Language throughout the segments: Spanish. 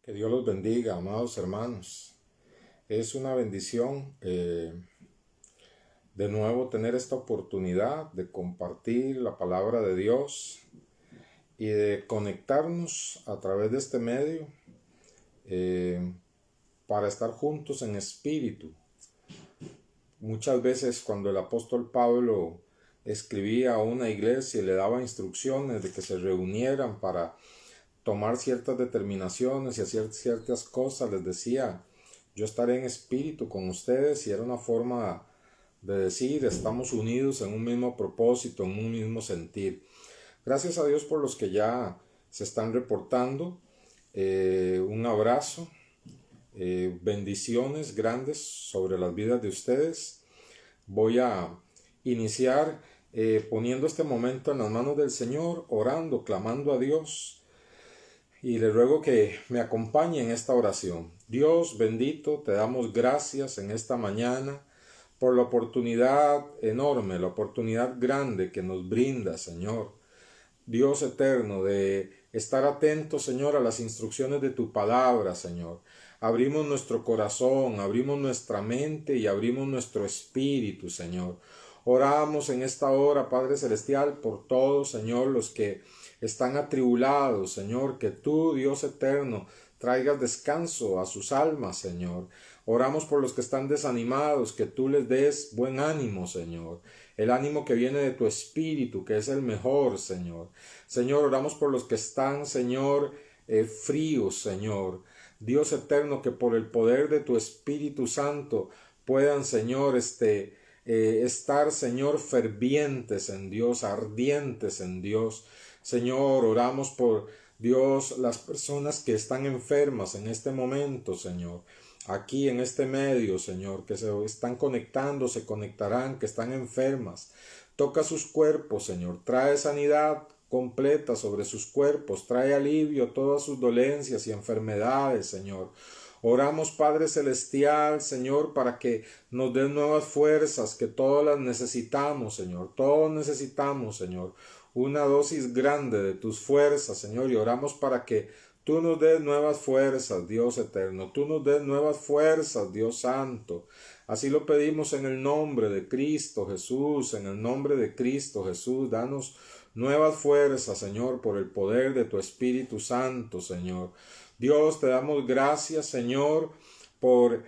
Que Dios los bendiga, amados hermanos. Es una bendición de nuevo tener esta oportunidad de compartir la palabra de Dios y de conectarnos a través de este medio para estar juntos en espíritu. Muchas veces cuando el apóstol Pablo escribía a una iglesia y le daba instrucciones de que se reunieran para tomar ciertas determinaciones y hacer ciertas cosas, les decía: yo estaré en espíritu con ustedes, y era una forma de decir: estamos unidos en un mismo propósito, en un mismo sentir. Gracias a Dios por los que ya se están reportando. Un abrazo, bendiciones grandes sobre las vidas de ustedes. Voy a iniciar poniendo este momento en las manos del Señor, orando, clamando a Dios. Y le ruego que me acompañe en esta oración. Dios bendito, te damos gracias en esta mañana por la oportunidad enorme, la oportunidad grande que nos brinda, Señor. Dios eterno, de estar atentos, Señor, a las instrucciones de tu palabra, Señor. Abrimos nuestro corazón, abrimos nuestra mente y abrimos nuestro espíritu, Señor. Oramos en esta hora, Padre Celestial, por todos, Señor, los que están atribulados, Señor, que tú, Dios eterno, traigas descanso a sus almas, Señor. Oramos por los que están desanimados, que tú les des buen ánimo, Señor. El ánimo que viene de tu espíritu, que es el mejor, Señor. Señor, oramos por los que están, Señor, fríos, Señor. Dios eterno, que por el poder de tu Espíritu Santo puedan, Señor, estar, Señor, fervientes en Dios, ardientes en Dios. Señor, oramos por Dios, las personas que están enfermas en este momento, Señor. Aquí en este medio, Señor, que se están conectando, se conectarán, que están enfermas. Toca sus cuerpos, Señor. Trae sanidad completa sobre sus cuerpos. Trae alivio a todas sus dolencias y enfermedades, Señor. Oramos, Padre Celestial, Señor, para que nos des nuevas fuerzas, que todas las necesitamos, Señor. Todos necesitamos, Señor, una dosis grande de tus fuerzas, Señor, y oramos para que tú nos des nuevas fuerzas, Dios eterno. Tú nos des nuevas fuerzas, Dios santo. Así lo pedimos en el nombre de Cristo Jesús, en el nombre de Cristo Jesús. Danos nuevas fuerzas, Señor, por el poder de tu Espíritu Santo, Señor. Dios, te damos gracias, Señor, por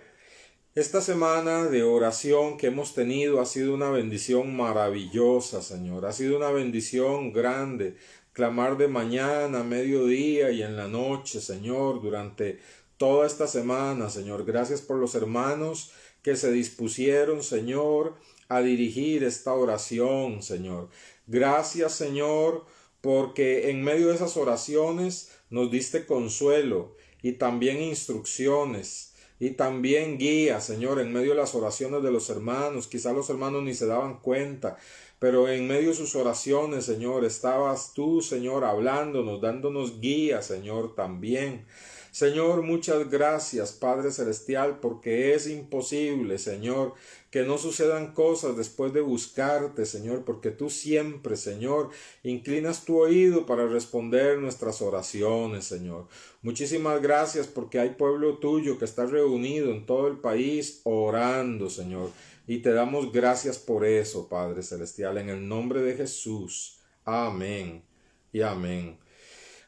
esta semana de oración que hemos tenido. Ha sido una bendición maravillosa, Señor. Ha sido una bendición grande. Clamar de mañana, mediodía y en la noche, Señor, durante toda esta semana, Señor. Gracias por los hermanos que se dispusieron, Señor, a dirigir esta oración, Señor. Gracias, Señor, porque en medio de esas oraciones nos diste consuelo y también instrucciones y también guía, Señor, en medio de las oraciones de los hermanos. Quizá los hermanos ni se daban cuenta, pero en medio de sus oraciones, Señor, estabas tú, Señor, hablándonos, dándonos guía, Señor, también. Señor, muchas gracias, Padre Celestial, porque es imposible, Señor, que no sucedan cosas después de buscarte, Señor, porque tú siempre, Señor, inclinas tu oído para responder nuestras oraciones, Señor. Muchísimas gracias porque hay pueblo tuyo que está reunido en todo el país orando, Señor. Y te damos gracias por eso, Padre Celestial, en el nombre de Jesús. Amén y amén.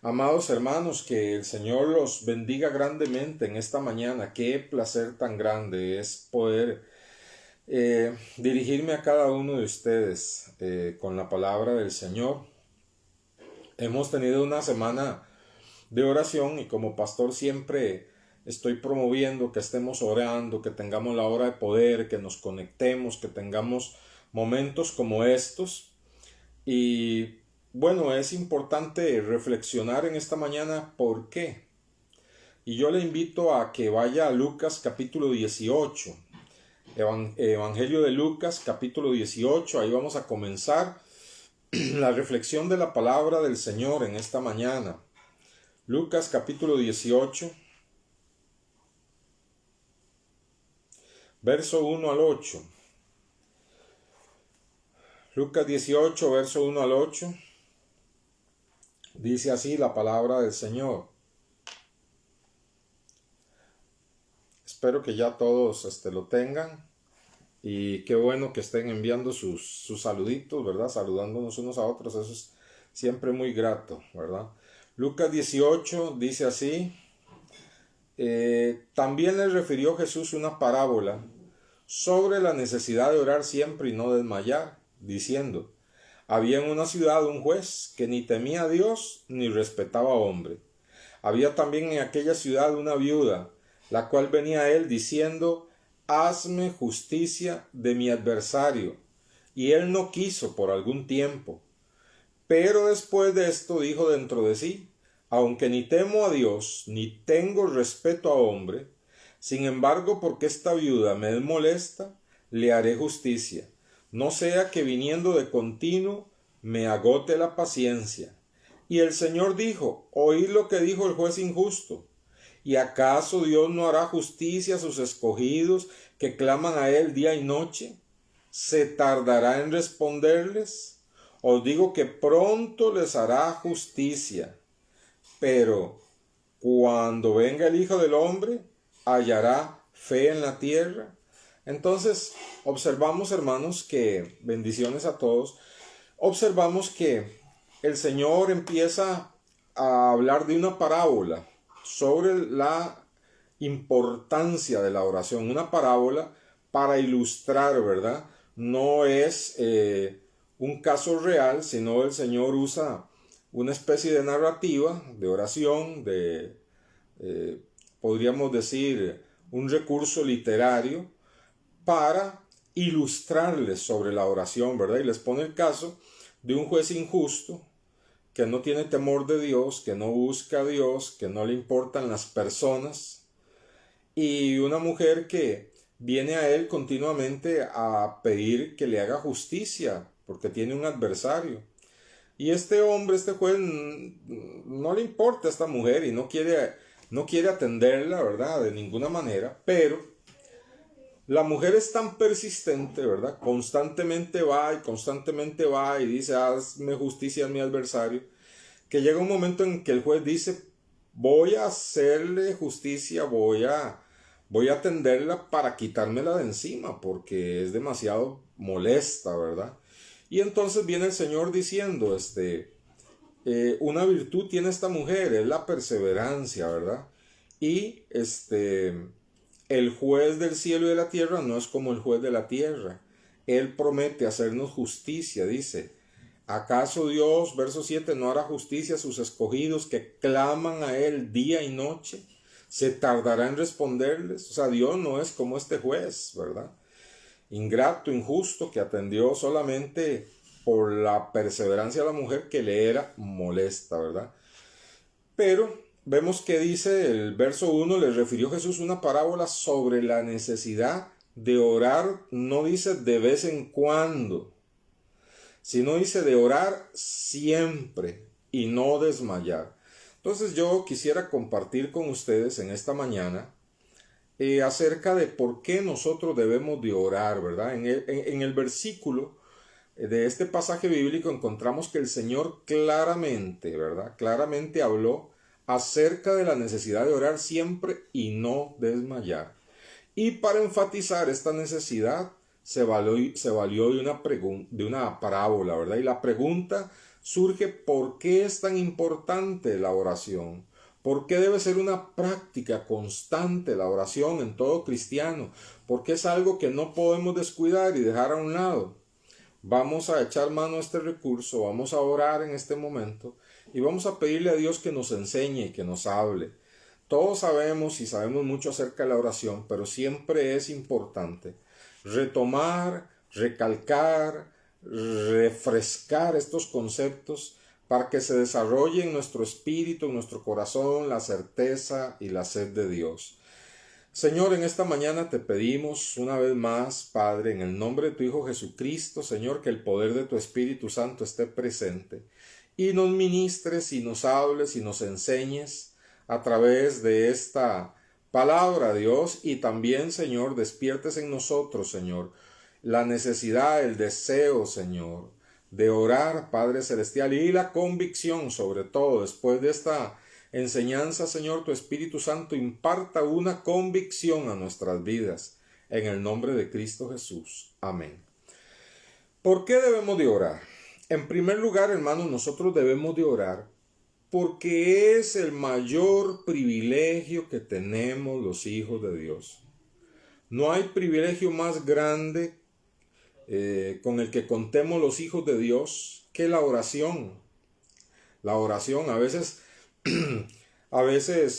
Amados hermanos, que el Señor los bendiga grandemente en esta mañana. Qué placer tan grande es poder dirigirme a cada uno de ustedes con la palabra del Señor. Hemos tenido una semana de oración y como pastor siempre estoy promoviendo que estemos orando, que tengamos la hora de poder, que nos conectemos, que tengamos momentos como estos. Y bueno, es importante reflexionar en esta mañana por qué. Y yo le invito a que vaya a Lucas capítulo 18. Evangelio de Lucas capítulo 18. Ahí vamos a comenzar la reflexión de la palabra del Señor en esta mañana. Lucas capítulo 18. Verso 1 al 8. Lucas 18, verso 1 al 8. Dice así la palabra del Señor. Espero que ya todos lo tengan. Y qué bueno que estén enviando sus saluditos, ¿verdad? Saludándonos unos a otros. Eso es siempre muy grato, ¿verdad? Lucas 18 dice así. También les refirió Jesús una parábola sobre la necesidad de orar siempre y no desmayar, diciendo: había en una ciudad un juez que ni temía a Dios ni respetaba a hombre. Había también en aquella ciudad una viuda, la cual venía a él diciendo: hazme justicia de mi adversario. Y él no quiso por algún tiempo. Pero después de esto dijo dentro de sí: aunque ni temo a Dios, ni tengo respeto a hombre, sin embargo, porque esta viuda me es molesta, le haré justicia, no sea que viniendo de continuo me agote la paciencia. Y el Señor dijo: oíd lo que dijo el juez injusto. ¿Y acaso Dios no hará justicia a sus escogidos que claman a él día y noche? ¿Se tardará en responderles? Os digo que pronto les hará justicia. Pero cuando venga el Hijo del Hombre, ¿hallará fe en la tierra? Entonces, observamos, hermanos, que, bendiciones a todos, observamos que el Señor empieza a hablar de una parábola sobre la importancia de la oración. Una parábola para ilustrar, ¿verdad? No es un caso real, sino el Señor usa una especie de narrativa, de oración, podríamos decir, un recurso literario para ilustrarles sobre la oración, ¿verdad? Y les pone el caso de un juez injusto que no tiene temor de Dios, que no busca a Dios, que no le importan las personas, y una mujer que viene a él continuamente a pedir que le haga justicia, porque tiene un adversario. Y este hombre, este juez, no le importa a esta mujer y no quiere atenderla, ¿verdad? De ninguna manera, pero la mujer es tan persistente, ¿verdad? Constantemente va y dice: hazme justicia a mi adversario, que llega un momento en que el juez dice: voy a hacerle justicia, voy a atenderla para quitármela de encima, porque es demasiado molesta, ¿verdad? Y entonces viene el Señor diciendo, una virtud tiene esta mujer, es la perseverancia, ¿verdad? Y el juez del cielo y de la tierra no es como el juez de la tierra. Él promete hacernos justicia, dice: ¿acaso Dios, verso 7, no hará justicia a sus escogidos que claman a Él día y noche? ¿Se tardará en responderles? O sea, Dios no es como este juez, ¿verdad? Ingrato, injusto, que atendió solamente por la perseverancia de la mujer que le era molesta, ¿verdad? Pero vemos que dice el verso 1, le refirió Jesús una parábola sobre la necesidad de orar, no dice de vez en cuando, sino dice de orar siempre y no desmayar. Entonces yo quisiera compartir con ustedes en esta mañana acerca de por qué nosotros debemos de orar, ¿verdad? En el versículo de este pasaje bíblico encontramos que el Señor claramente, ¿verdad? Claramente habló acerca de la necesidad de orar siempre y no desmayar. Y para enfatizar esta necesidad se valió de una parábola, ¿verdad? Y la pregunta surge: ¿por qué es tan importante la oración? ¿Por qué debe ser una práctica constante la oración en todo cristiano? Porque es algo que no podemos descuidar y dejar a un lado. Vamos a echar mano a este recurso, vamos a orar en este momento y vamos a pedirle a Dios que nos enseñe y que nos hable. Todos sabemos y sabemos mucho acerca de la oración, pero siempre es importante retomar, recalcar, refrescar estos conceptos para que se desarrolle en nuestro espíritu, en nuestro corazón, la certeza y la sed de Dios. Señor, en esta mañana te pedimos una vez más, Padre, en el nombre de tu Hijo Jesucristo, Señor, que el poder de tu Espíritu Santo esté presente y nos ministres y nos hables y nos enseñes a través de esta palabra, Dios, y también, Señor, despiertes en nosotros, Señor, la necesidad, el deseo, Señor, de orar, Padre Celestial, y la convicción, sobre todo, después de esta enseñanza, Señor, tu Espíritu Santo imparta una convicción a nuestras vidas. En el nombre de Cristo Jesús. Amén. ¿Por qué debemos de orar? En primer lugar, hermanos, nosotros debemos de orar porque es el mayor privilegio que tenemos los hijos de Dios. No hay privilegio más grande con el que contemos los hijos de Dios que la oración. La oración, a veces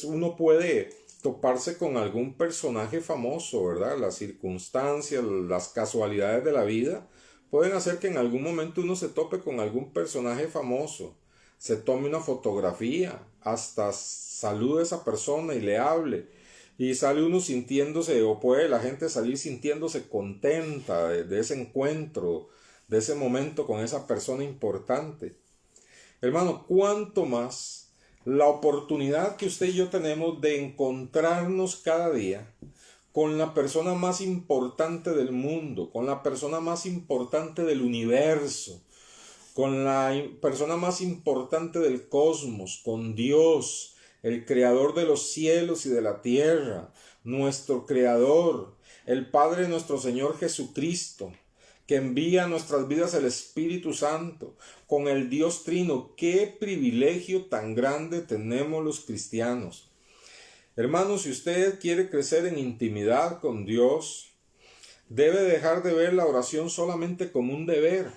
uno puede toparse con algún personaje famoso, ¿verdad? Las circunstancias, las casualidades de la vida pueden hacer que en algún momento uno se tope con algún personaje famoso, se tome una fotografía, hasta salude a esa persona y le hable, y sale uno sintiéndose, o puede la gente salir sintiéndose contenta de ese encuentro, de ese momento con esa persona importante. Hermano, ¿cuánto más la oportunidad que usted y yo tenemos de encontrarnos cada día con la persona más importante del mundo, con la persona más importante del universo, con la persona más importante del cosmos, con Dios, el creador de los cielos y de la tierra, nuestro creador, el Padre de nuestro Señor Jesucristo, que envía a nuestras vidas el Espíritu Santo, con el Dios Trino? ¡Qué privilegio tan grande tenemos los cristianos! Hermanos, si usted quiere crecer en intimidad con Dios, debe dejar de ver la oración solamente como un deber.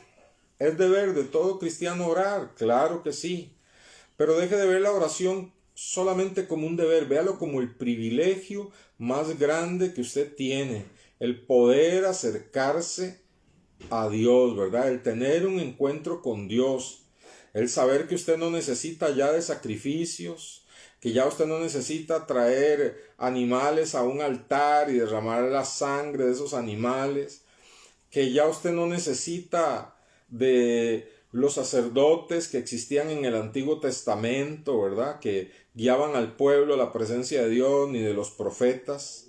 ¿Es deber de todo cristiano orar? Claro que sí. Pero deje de ver la oración solamente como un deber. Véalo como el privilegio más grande que usted tiene. El poder acercarse a Dios, ¿verdad? El tener un encuentro con Dios. El saber que usted no necesita ya de sacrificios, que ya usted no necesita traer animales a un altar y derramar la sangre de esos animales, que ya usted no necesita de los sacerdotes que existían en el Antiguo Testamento, ¿verdad? Que guiaban al pueblo a la presencia de Dios, ni de los profetas.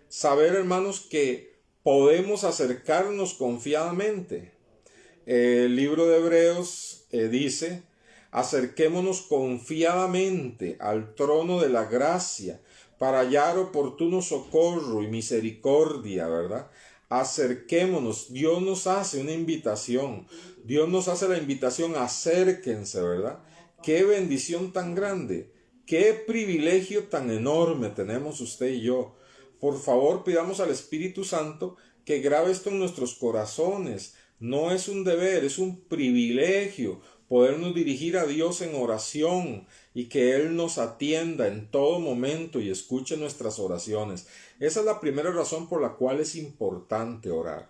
Saber, hermanos, que podemos acercarnos confiadamente. El libro de Hebreos dice: acerquémonos confiadamente al trono de la gracia para hallar oportuno socorro y misericordia, ¿verdad? Acerquémonos. Dios nos hace una invitación. Dios nos hace la invitación: acérquense, ¿verdad? Qué bendición tan grande. Qué privilegio tan enorme tenemos usted y yo. Por favor, pidamos al Espíritu Santo que grabe esto en nuestros corazones. No es un deber, es un privilegio podernos dirigir a Dios en oración y que Él nos atienda en todo momento y escuche nuestras oraciones. Esa es la primera razón por la cual es importante orar.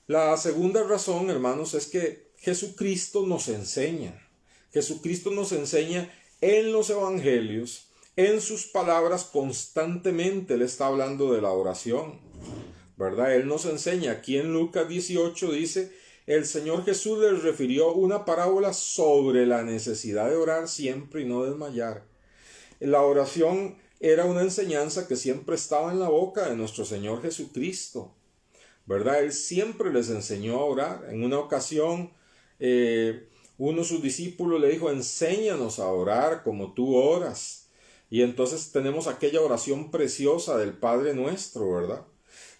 La segunda razón, hermanos, es que Jesucristo nos enseña. Jesucristo nos enseña en los evangelios, en sus palabras constantemente. Él está hablando de la oración, ¿verdad? Él nos enseña. Aquí en Lucas 18 dice: el Señor Jesús les refirió una parábola sobre la necesidad de orar siempre y no desmayar. La oración era una enseñanza que siempre estaba en la boca de nuestro Señor Jesucristo, ¿verdad? Él siempre les enseñó a orar. En una ocasión, uno de sus discípulos le dijo: enséñanos a orar como tú oras. Y entonces tenemos aquella oración preciosa del Padre Nuestro, ¿verdad?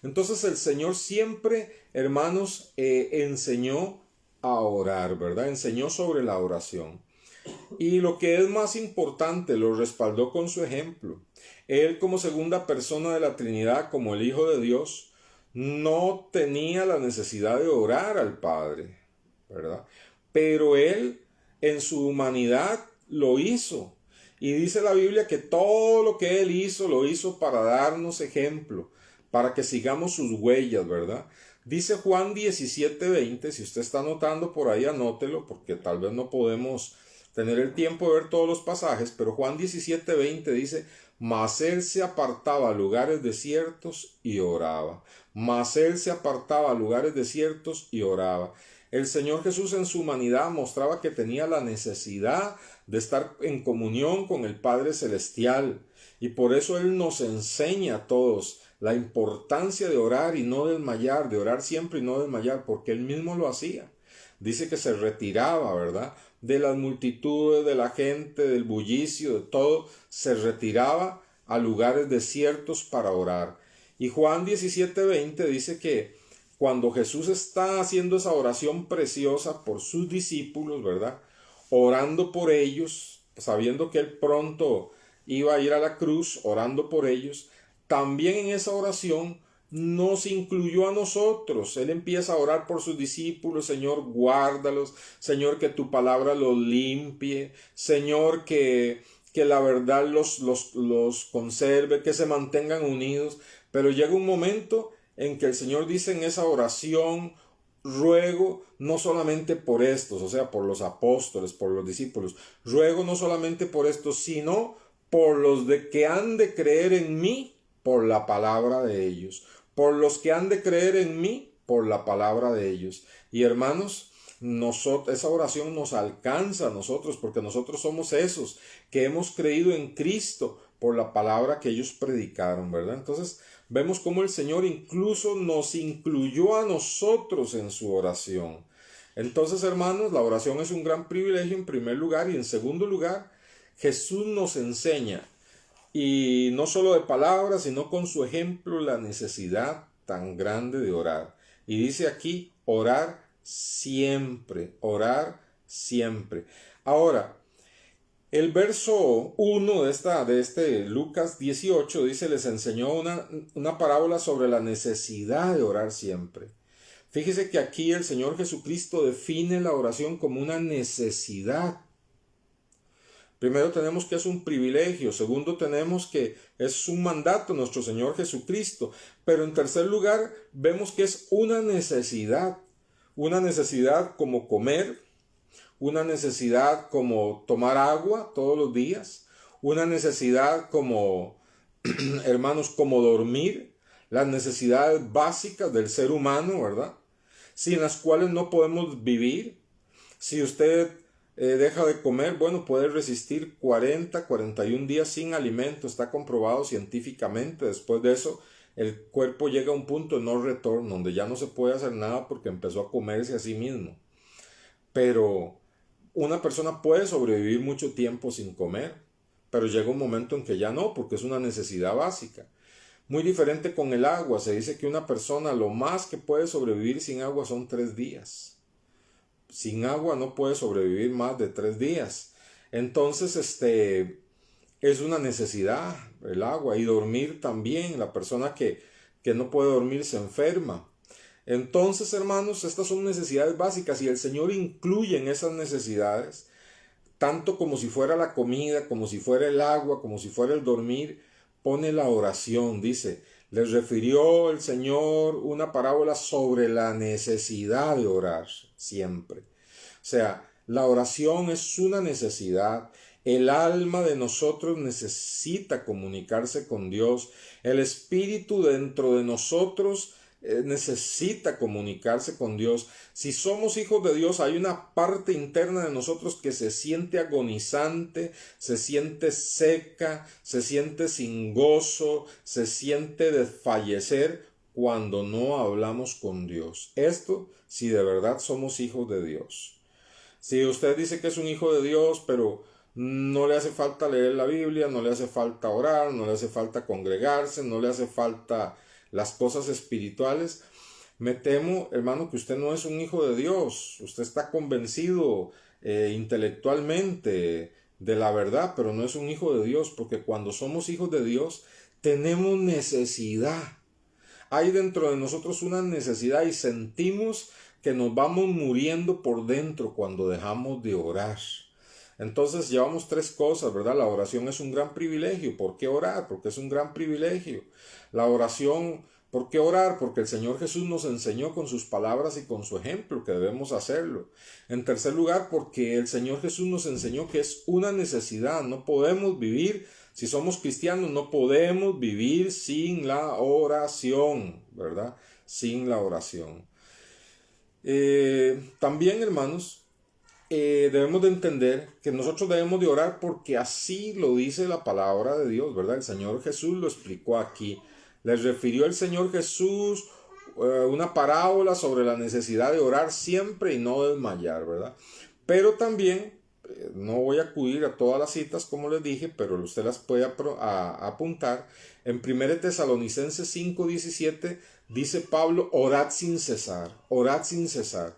Entonces el Señor siempre, hermanos, enseñó a orar, ¿verdad? Enseñó sobre la oración. Y lo que es más importante, lo respaldó con su ejemplo. Él, como segunda persona de la Trinidad, como el Hijo de Dios, no tenía la necesidad de orar al Padre, ¿verdad? Pero Él, en su humanidad, lo hizo. Y dice la Biblia que todo lo que Él hizo, lo hizo para darnos ejemplo, para que sigamos sus huellas, ¿verdad? Dice Juan 17:20, si usted está anotando por ahí, anótelo, porque tal vez no podemos tener el tiempo de ver todos los pasajes, pero Juan 17:20 dice: mas él se apartaba a lugares desiertos y oraba. Mas él se apartaba a lugares desiertos y oraba. El Señor Jesús en su humanidad mostraba que tenía la necesidad de estar en comunión con el Padre Celestial, y por eso Él nos enseña a todos la importancia de orar y no desmayar, de orar siempre y no desmayar, porque Él mismo lo hacía. Dice que se retiraba, ¿verdad?, de las multitudes, de la gente, del bullicio, de todo, se retiraba a lugares desiertos para orar. Y Juan 17:20 dice que cuando Jesús está haciendo esa oración preciosa por sus discípulos, ¿verdad? Orando por ellos, sabiendo que él pronto iba a ir a la cruz, orando por ellos, también en esa oración nos incluyó a nosotros. Él empieza a orar por sus discípulos: Señor, guárdalos, Señor, que tu palabra los limpie, Señor, que la verdad los conserve, que se mantengan unidos. Pero llega un momento en que el Señor dice en esa oración: ruego no solamente por estos, o sea, por los apóstoles, por los discípulos, ruego no solamente por estos, sino por los de que han de creer en mí por la palabra de ellos, por los que han de creer en mí por la palabra de ellos. Y hermanos, esa oración nos alcanza a nosotros, porque nosotros somos esos que hemos creído en Cristo por la palabra que ellos predicaron, ¿verdad? Entonces vemos cómo el Señor incluso nos incluyó a nosotros en su oración. Entonces, hermanos, la oración es un gran privilegio en primer lugar, y en segundo lugar, Jesús nos enseña, y no solo de palabras, sino con su ejemplo, la necesidad tan grande de orar. Y dice aquí: orar siempre, orar siempre. Ahora, el verso 1 de este Lucas 18 dice: les enseñó una parábola sobre la necesidad de orar siempre. Fíjese que aquí el Señor Jesucristo define la oración como una necesidad. Primero tenemos que es un privilegio, segundo tenemos que es un mandato nuestro Señor Jesucristo, pero en tercer lugar vemos que es una necesidad como comer, una necesidad como tomar agua todos los días, una necesidad como, hermanos, como dormir, las necesidades básicas del ser humano, ¿verdad? Sin las cuales no podemos vivir. Si usted deja de comer, bueno, puede resistir 41 días sin alimento, está comprobado científicamente. Después de eso, el cuerpo llega a un punto de no retorno, donde ya no se puede hacer nada porque empezó a comerse a sí mismo. Pero una persona puede sobrevivir mucho tiempo sin comer, pero llega un momento en que ya no, porque es una necesidad básica. Muy diferente con el agua. Se dice que una persona lo más que puede sobrevivir sin agua son 3 días. Sin agua no puede sobrevivir más de 3 días. Entonces, es una necesidad el agua, y dormir también. La persona que no puede dormir se enferma. Entonces, hermanos, estas son necesidades básicas, y el Señor incluye en esas necesidades, tanto como si fuera la comida, como si fuera el agua, como si fuera el dormir, pone la oración. Dice: les refirió el Señor una parábola sobre la necesidad de orar siempre. O sea, la oración es una necesidad. El alma de nosotros necesita comunicarse con Dios. El espíritu dentro de nosotros necesita comunicarse con Dios. Si somos hijos de Dios, hay una parte interna de nosotros que se siente agonizante, se siente seca, se siente sin gozo, se siente desfallecer cuando no hablamos con Dios. Esto si de verdad somos hijos de Dios. Si usted dice que es un hijo de Dios, pero no le hace falta leer la Biblia, no le hace falta orar, no le hace falta congregarse, no le hace falta las cosas espirituales, me temo, hermano, que usted no es un hijo de Dios. Usted está convencido intelectualmente de la verdad, pero no es un hijo de Dios, porque cuando somos hijos de Dios tenemos necesidad. Hay dentro de nosotros una necesidad, y sentimos que nos vamos muriendo por dentro cuando dejamos de orar. Entonces llevamos 3 cosas, ¿verdad? La oración es un gran privilegio. ¿Por qué orar? Porque es un gran privilegio. La oración, ¿por qué orar? Porque el Señor Jesús nos enseñó con sus palabras y con su ejemplo que debemos hacerlo. En tercer lugar, porque el Señor Jesús nos enseñó que es una necesidad. No podemos vivir, si somos cristianos, no podemos vivir sin la oración, ¿verdad? Sin la oración. También, hermanos, debemos de entender que nosotros debemos de orar porque así lo dice la palabra de Dios, ¿verdad? El Señor Jesús lo explicó aquí. Les refirió el Señor Jesús una parábola sobre la necesidad de orar siempre y no desmayar, ¿verdad? Pero también, no voy a acudir a todas las citas como les dije, pero usted las puede apuntar. En 1 Tesalonicenses 5:17 dice Pablo, orad sin cesar, orad sin cesar.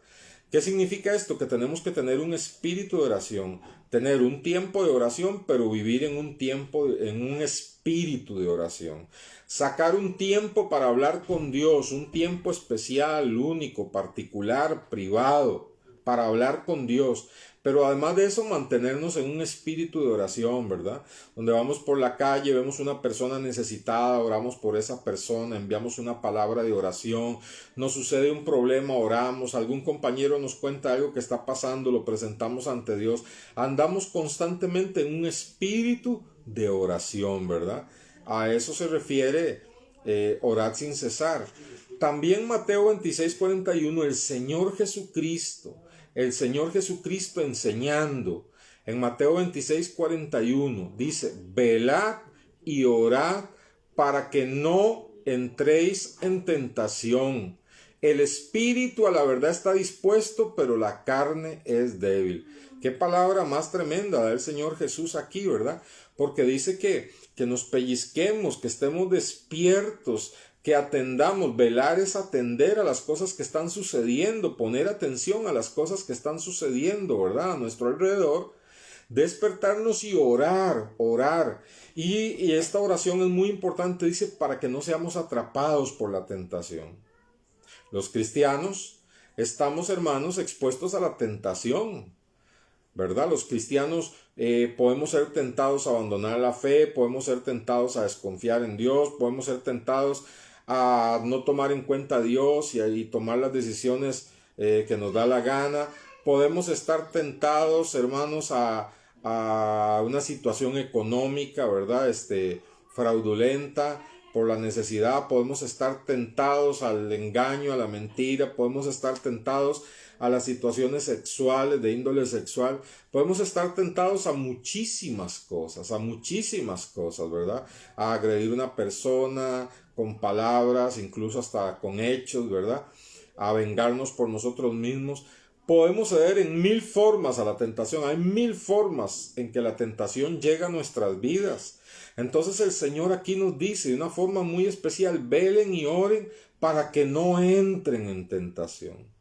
¿Qué significa esto? Que tenemos que tener un espíritu de oración, tener un tiempo de oración, pero vivir en un espíritu de oración. Sacar un tiempo para hablar con Dios, un tiempo especial, único, particular, privado, para hablar con Dios. Pero además de eso, mantenernos en un espíritu de oración, ¿verdad? Donde vamos por la calle, vemos una persona necesitada, oramos por esa persona, enviamos una palabra de oración, nos sucede un problema, oramos, algún compañero nos cuenta algo que está pasando, lo presentamos ante Dios. Andamos constantemente en un espíritu de oración, ¿verdad? A eso se refiere orar sin cesar. También Mateo 26:41, el Señor Jesucristo enseñando en Mateo 26:41 dice, velad y orad para que no entréis en tentación. El espíritu a la verdad está dispuesto, pero la carne es débil. Qué palabra más tremenda da el Señor Jesús aquí, ¿verdad? Porque dice que nos pellizquemos, que estemos despiertos, que atendamos. Velar es atender a las cosas que están sucediendo, poner atención a las cosas que están sucediendo, ¿verdad? A nuestro alrededor. Despertarnos y orar. Y esta oración es muy importante, dice, para que no seamos atrapados por la tentación. Los cristianos estamos, hermanos, expuestos a la tentación, ¿verdad? Los cristianos podemos ser tentados a abandonar la fe, podemos ser tentados a desconfiar en Dios, podemos ser tentados a no tomar en cuenta a Dios y tomar las decisiones que nos da la gana. Podemos estar tentados, hermanos, a una situación económica, ¿verdad? Fraudulenta por la necesidad. Podemos estar tentados al engaño, a la mentira. Podemos estar tentados a las situaciones sexuales, de índole sexual. Podemos estar tentados a muchísimas cosas, ¿verdad? A agredir a una persona con palabras, incluso hasta con hechos, ¿verdad? A vengarnos por nosotros mismos. Podemos ceder en 1000 formas a la tentación. Hay 1000 formas en que la tentación llega a nuestras vidas. Entonces el Señor aquí nos dice de una forma muy especial, velen y oren para que no entren en tentación.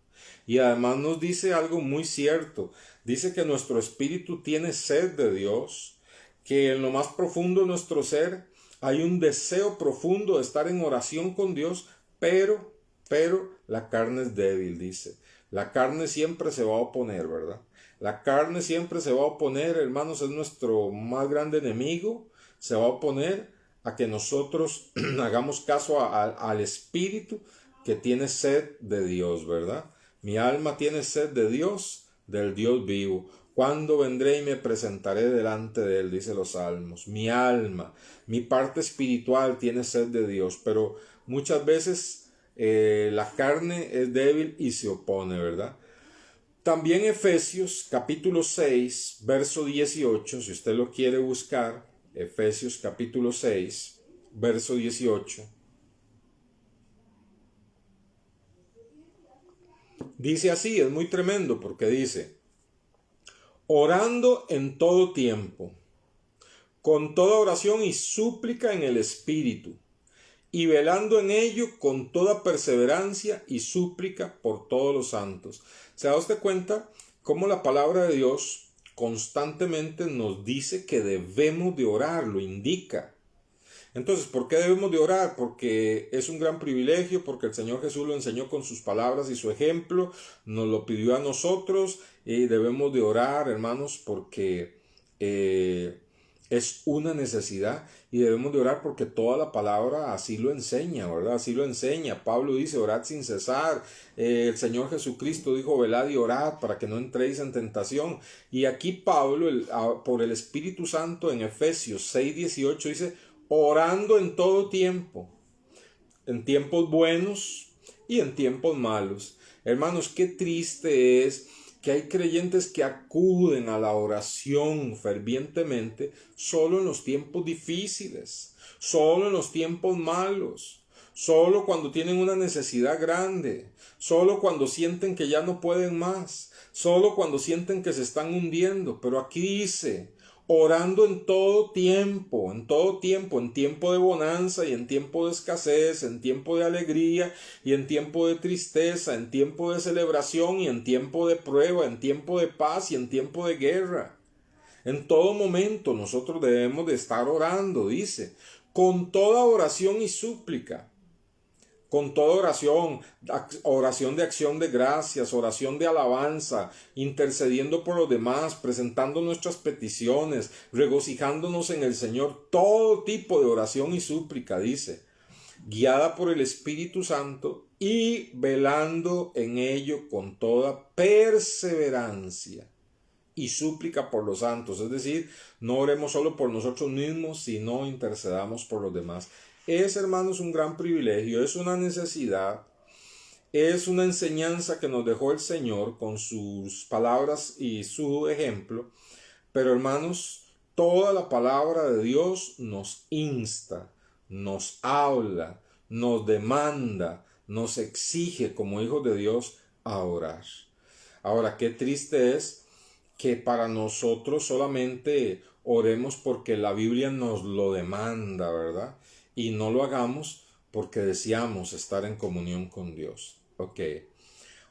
Y además nos dice algo muy cierto. Dice que nuestro espíritu tiene sed de Dios, que en lo más profundo de nuestro ser hay un deseo profundo de estar en oración con Dios, pero la carne es débil, dice. La carne siempre se va a oponer, ¿verdad? La carne siempre se va a oponer, hermanos, es nuestro más grande enemigo. Se va a oponer a que nosotros hagamos caso al espíritu que tiene sed de Dios, ¿verdad? Mi alma tiene sed de Dios, del Dios vivo. ¿Cuándo vendré y me presentaré delante de él? Dice los salmos. Mi alma, mi parte espiritual tiene sed de Dios, pero muchas veces la carne es débil y se opone, ¿verdad? También Efesios capítulo 6, verso 18, si usted lo quiere buscar, Efesios capítulo 6, verso 18. Dice así, es muy tremendo porque dice, orando en todo tiempo, con toda oración y súplica en el Espíritu, y velando en ello con toda perseverancia y súplica por todos los santos. ¿Se da usted cuenta cómo la palabra de Dios constantemente nos dice que debemos de orar? Lo indica. Entonces, ¿por qué debemos de orar? Porque es un gran privilegio, porque el Señor Jesús lo enseñó con sus palabras y su ejemplo, nos lo pidió a nosotros y debemos de orar, hermanos, porque es una necesidad y debemos de orar porque toda la palabra así lo enseña, ¿verdad? Así lo enseña. Pablo dice, orad sin cesar. El Señor Jesucristo dijo, velad y orad para que no entréis en tentación. Y aquí Pablo, por el Espíritu Santo, en Efesios 6:18 dice, orando en todo tiempo, en tiempos buenos y en tiempos malos. Hermanos, qué triste es que hay creyentes que acuden a la oración fervientemente solo en los tiempos difíciles, solo en los tiempos malos. solo cuando tienen una necesidad grande, solo cuando sienten que ya no pueden más, solo cuando sienten que se están hundiendo. Pero aquí dice, orando en tiempo, en tiempo de bonanza y en tiempo de escasez, en tiempo de alegría y en tiempo de tristeza, en tiempo de celebración y en tiempo de prueba, en tiempo de paz y en tiempo de guerra. En todo momento nosotros debemos de estar orando, dice, con toda oración y súplica. Con toda oración, oración de acción de gracias, oración de alabanza, intercediendo por los demás, presentando nuestras peticiones, regocijándonos en el Señor, todo tipo de oración y súplica, dice, guiada por el Espíritu Santo y velando en ello con toda perseverancia y súplica por los santos. Es decir, no oremos solo por nosotros mismos, sino intercedamos por los demás. Es, hermanos, un gran privilegio, es una necesidad, es una enseñanza que nos dejó el Señor con sus palabras y su ejemplo. Pero, hermanos, toda la palabra de Dios nos insta, nos habla, nos demanda, nos exige como hijos de Dios a orar. Ahora, qué triste es que para nosotros solamente oremos porque la Biblia nos lo demanda, ¿verdad? Y no lo hagamos porque deseamos estar en comunión con Dios. Ok.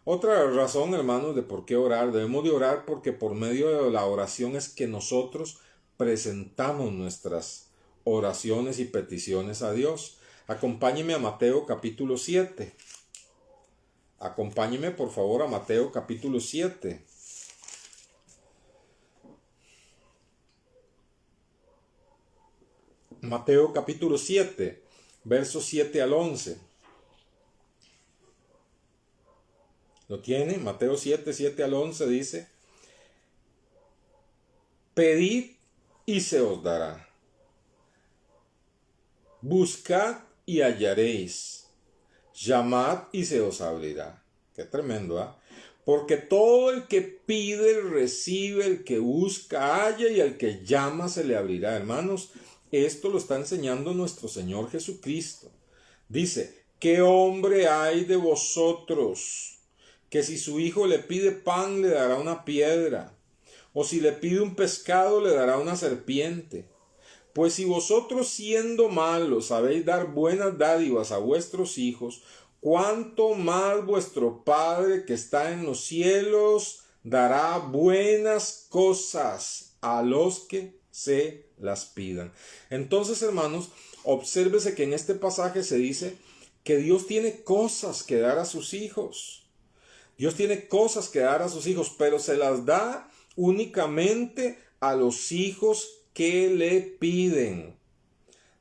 Otra razón, hermanos, de por qué orar. Debemos de orar porque por medio de la oración es que nosotros presentamos nuestras oraciones y peticiones a Dios. Acompáñeme a Mateo capítulo 7. Acompáñeme por favor a Mateo capítulo 7. Mateo capítulo 7, versos 7 al 11. ¿Lo tiene? Mateo 7, 7 al 11 dice, pedid y se os dará. Buscad y hallaréis. Llamad y se os abrirá. Qué tremendo, ¿ah? Porque todo el que pide recibe, el que busca halla y al que llama se le abrirá. Hermanos, esto lo está enseñando nuestro Señor Jesucristo. Dice, ¿qué hombre hay de vosotros que si su hijo le pide pan le dará una piedra? O si le pide un pescado le dará una serpiente. Pues si vosotros siendo malos sabéis dar buenas dádivas a vuestros hijos, ¿cuánto más vuestro Padre que está en los cielos dará buenas cosas a los que se las pidan? Entonces, hermanos, obsérvese que en este pasaje se dice que Dios tiene cosas que dar a sus hijos. Dios tiene cosas que dar a sus hijos, pero se las da únicamente a los hijos que le piden.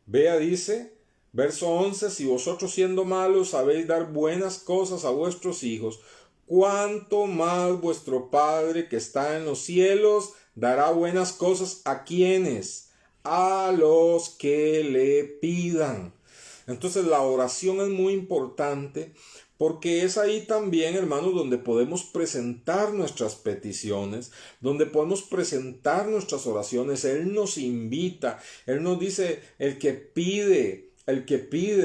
Vea, dice, verso 11, si vosotros siendo malos sabéis dar buenas cosas a vuestros hijos, ¿cuánto más vuestro Padre que está en los cielos dará buenas cosas a quienes? A los que le pidan. Entonces la oración es muy importante porque es ahí también, hermanos, donde podemos presentar nuestras peticiones, donde podemos presentar nuestras oraciones. Él nos invita, Él nos dice, el que pide,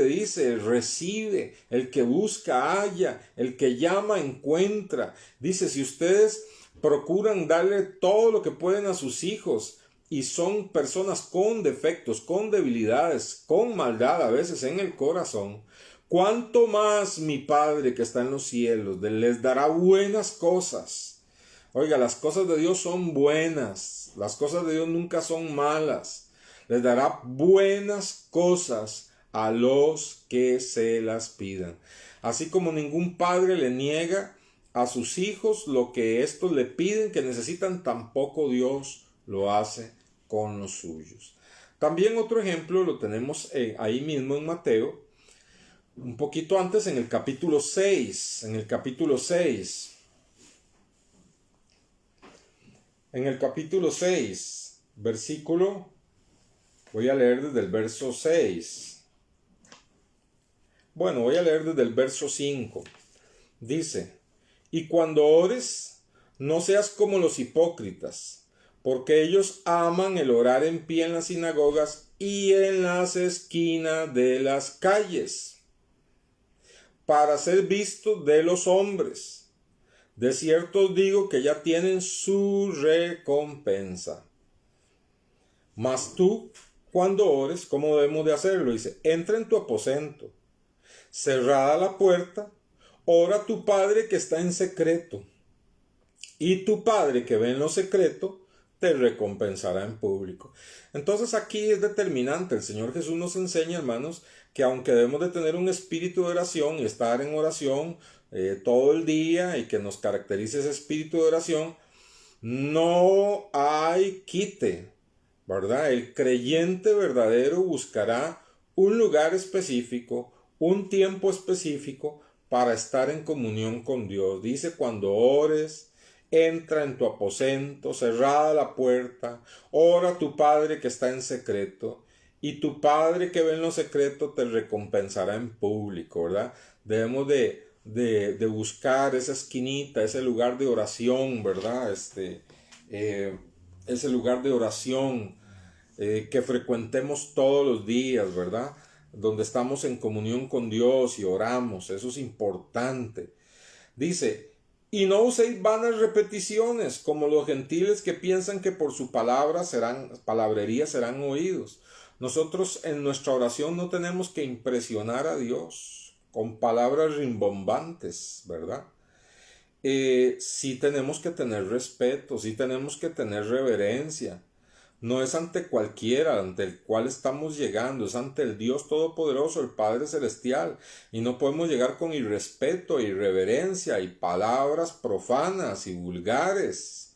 dice, recibe, el que busca, halla, el que llama, encuentra. Dice, si ustedes procuran darle todo lo que pueden a sus hijos, y son personas con defectos, con debilidades, con maldad a veces en el corazón, ¿cuánto más mi Padre que está en los cielos les dará buenas cosas? Oiga, las cosas de Dios son buenas, las cosas de Dios nunca son malas. Les dará buenas cosas a los que se las pidan. Así como ningún padre le niega a sus hijos lo que estos le piden, que necesitan, tampoco Dios lo hace con los suyos. También otro ejemplo lo tenemos ahí mismo en Mateo, un poquito antes en el capítulo 6. En el capítulo 6. En el capítulo 6, versículo, voy a leer desde el verso 6. Bueno, voy a leer desde el verso 5. Dice, y cuando ores, no seas como los hipócritas, porque ellos aman el orar en pie en las sinagogas y en las esquinas de las calles, para ser vistos de los hombres. De cierto os digo que ya tienen su recompensa. Mas tú, cuando ores, ¿cómo debemos de hacerlo? Dice, entra en tu aposento, cerrada la puerta, ora a tu Padre que está en secreto, y tu Padre que ve en lo secreto te recompensará en público. Entonces aquí es determinante. El Señor Jesús nos enseña, hermanos, que aunque debemos de tener un espíritu de oración y estar en oración todo el día y que nos caracterice ese espíritu de oración, no hay quite, ¿verdad? El creyente verdadero buscará un lugar específico, un tiempo específico para estar en comunión con Dios. Dice, cuando ores, entra en tu aposento, cerrada la puerta, ora a tu Padre que está en secreto, y tu Padre que ve en lo secreto te recompensará en público, ¿verdad? Debemos de buscar esa esquinita, ese lugar de oración, ¿verdad? Ese lugar de oración que frecuentemos todos los días, ¿verdad? Donde estamos en comunión con Dios y oramos, eso es importante. Dice, y no uséis vanas repeticiones, como los gentiles que piensan que por su palabrería serán oídos. Nosotros en nuestra oración no tenemos que impresionar a Dios con palabras rimbombantes, ¿verdad? Sí tenemos que tener respeto, sí tenemos que tener reverencia. No es ante cualquiera ante el cual estamos llegando, es ante el Dios Todopoderoso, el Padre Celestial, y no podemos llegar con irrespeto, irreverencia y palabras profanas y vulgares.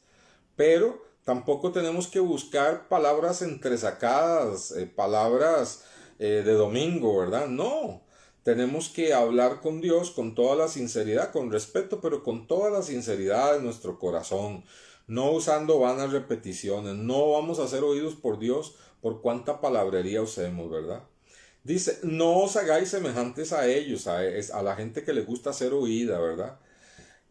Pero tampoco tenemos que buscar palabras entresacadas, palabras de domingo, ¿verdad? No, tenemos que hablar con Dios con toda la sinceridad, con respeto, pero con toda la sinceridad de nuestro corazón. No usando vanas repeticiones, no vamos a ser oídos por Dios por cuánta palabrería usemos, ¿verdad? Dice, no os hagáis semejantes a ellos, a la gente que le gusta ser oída, ¿verdad?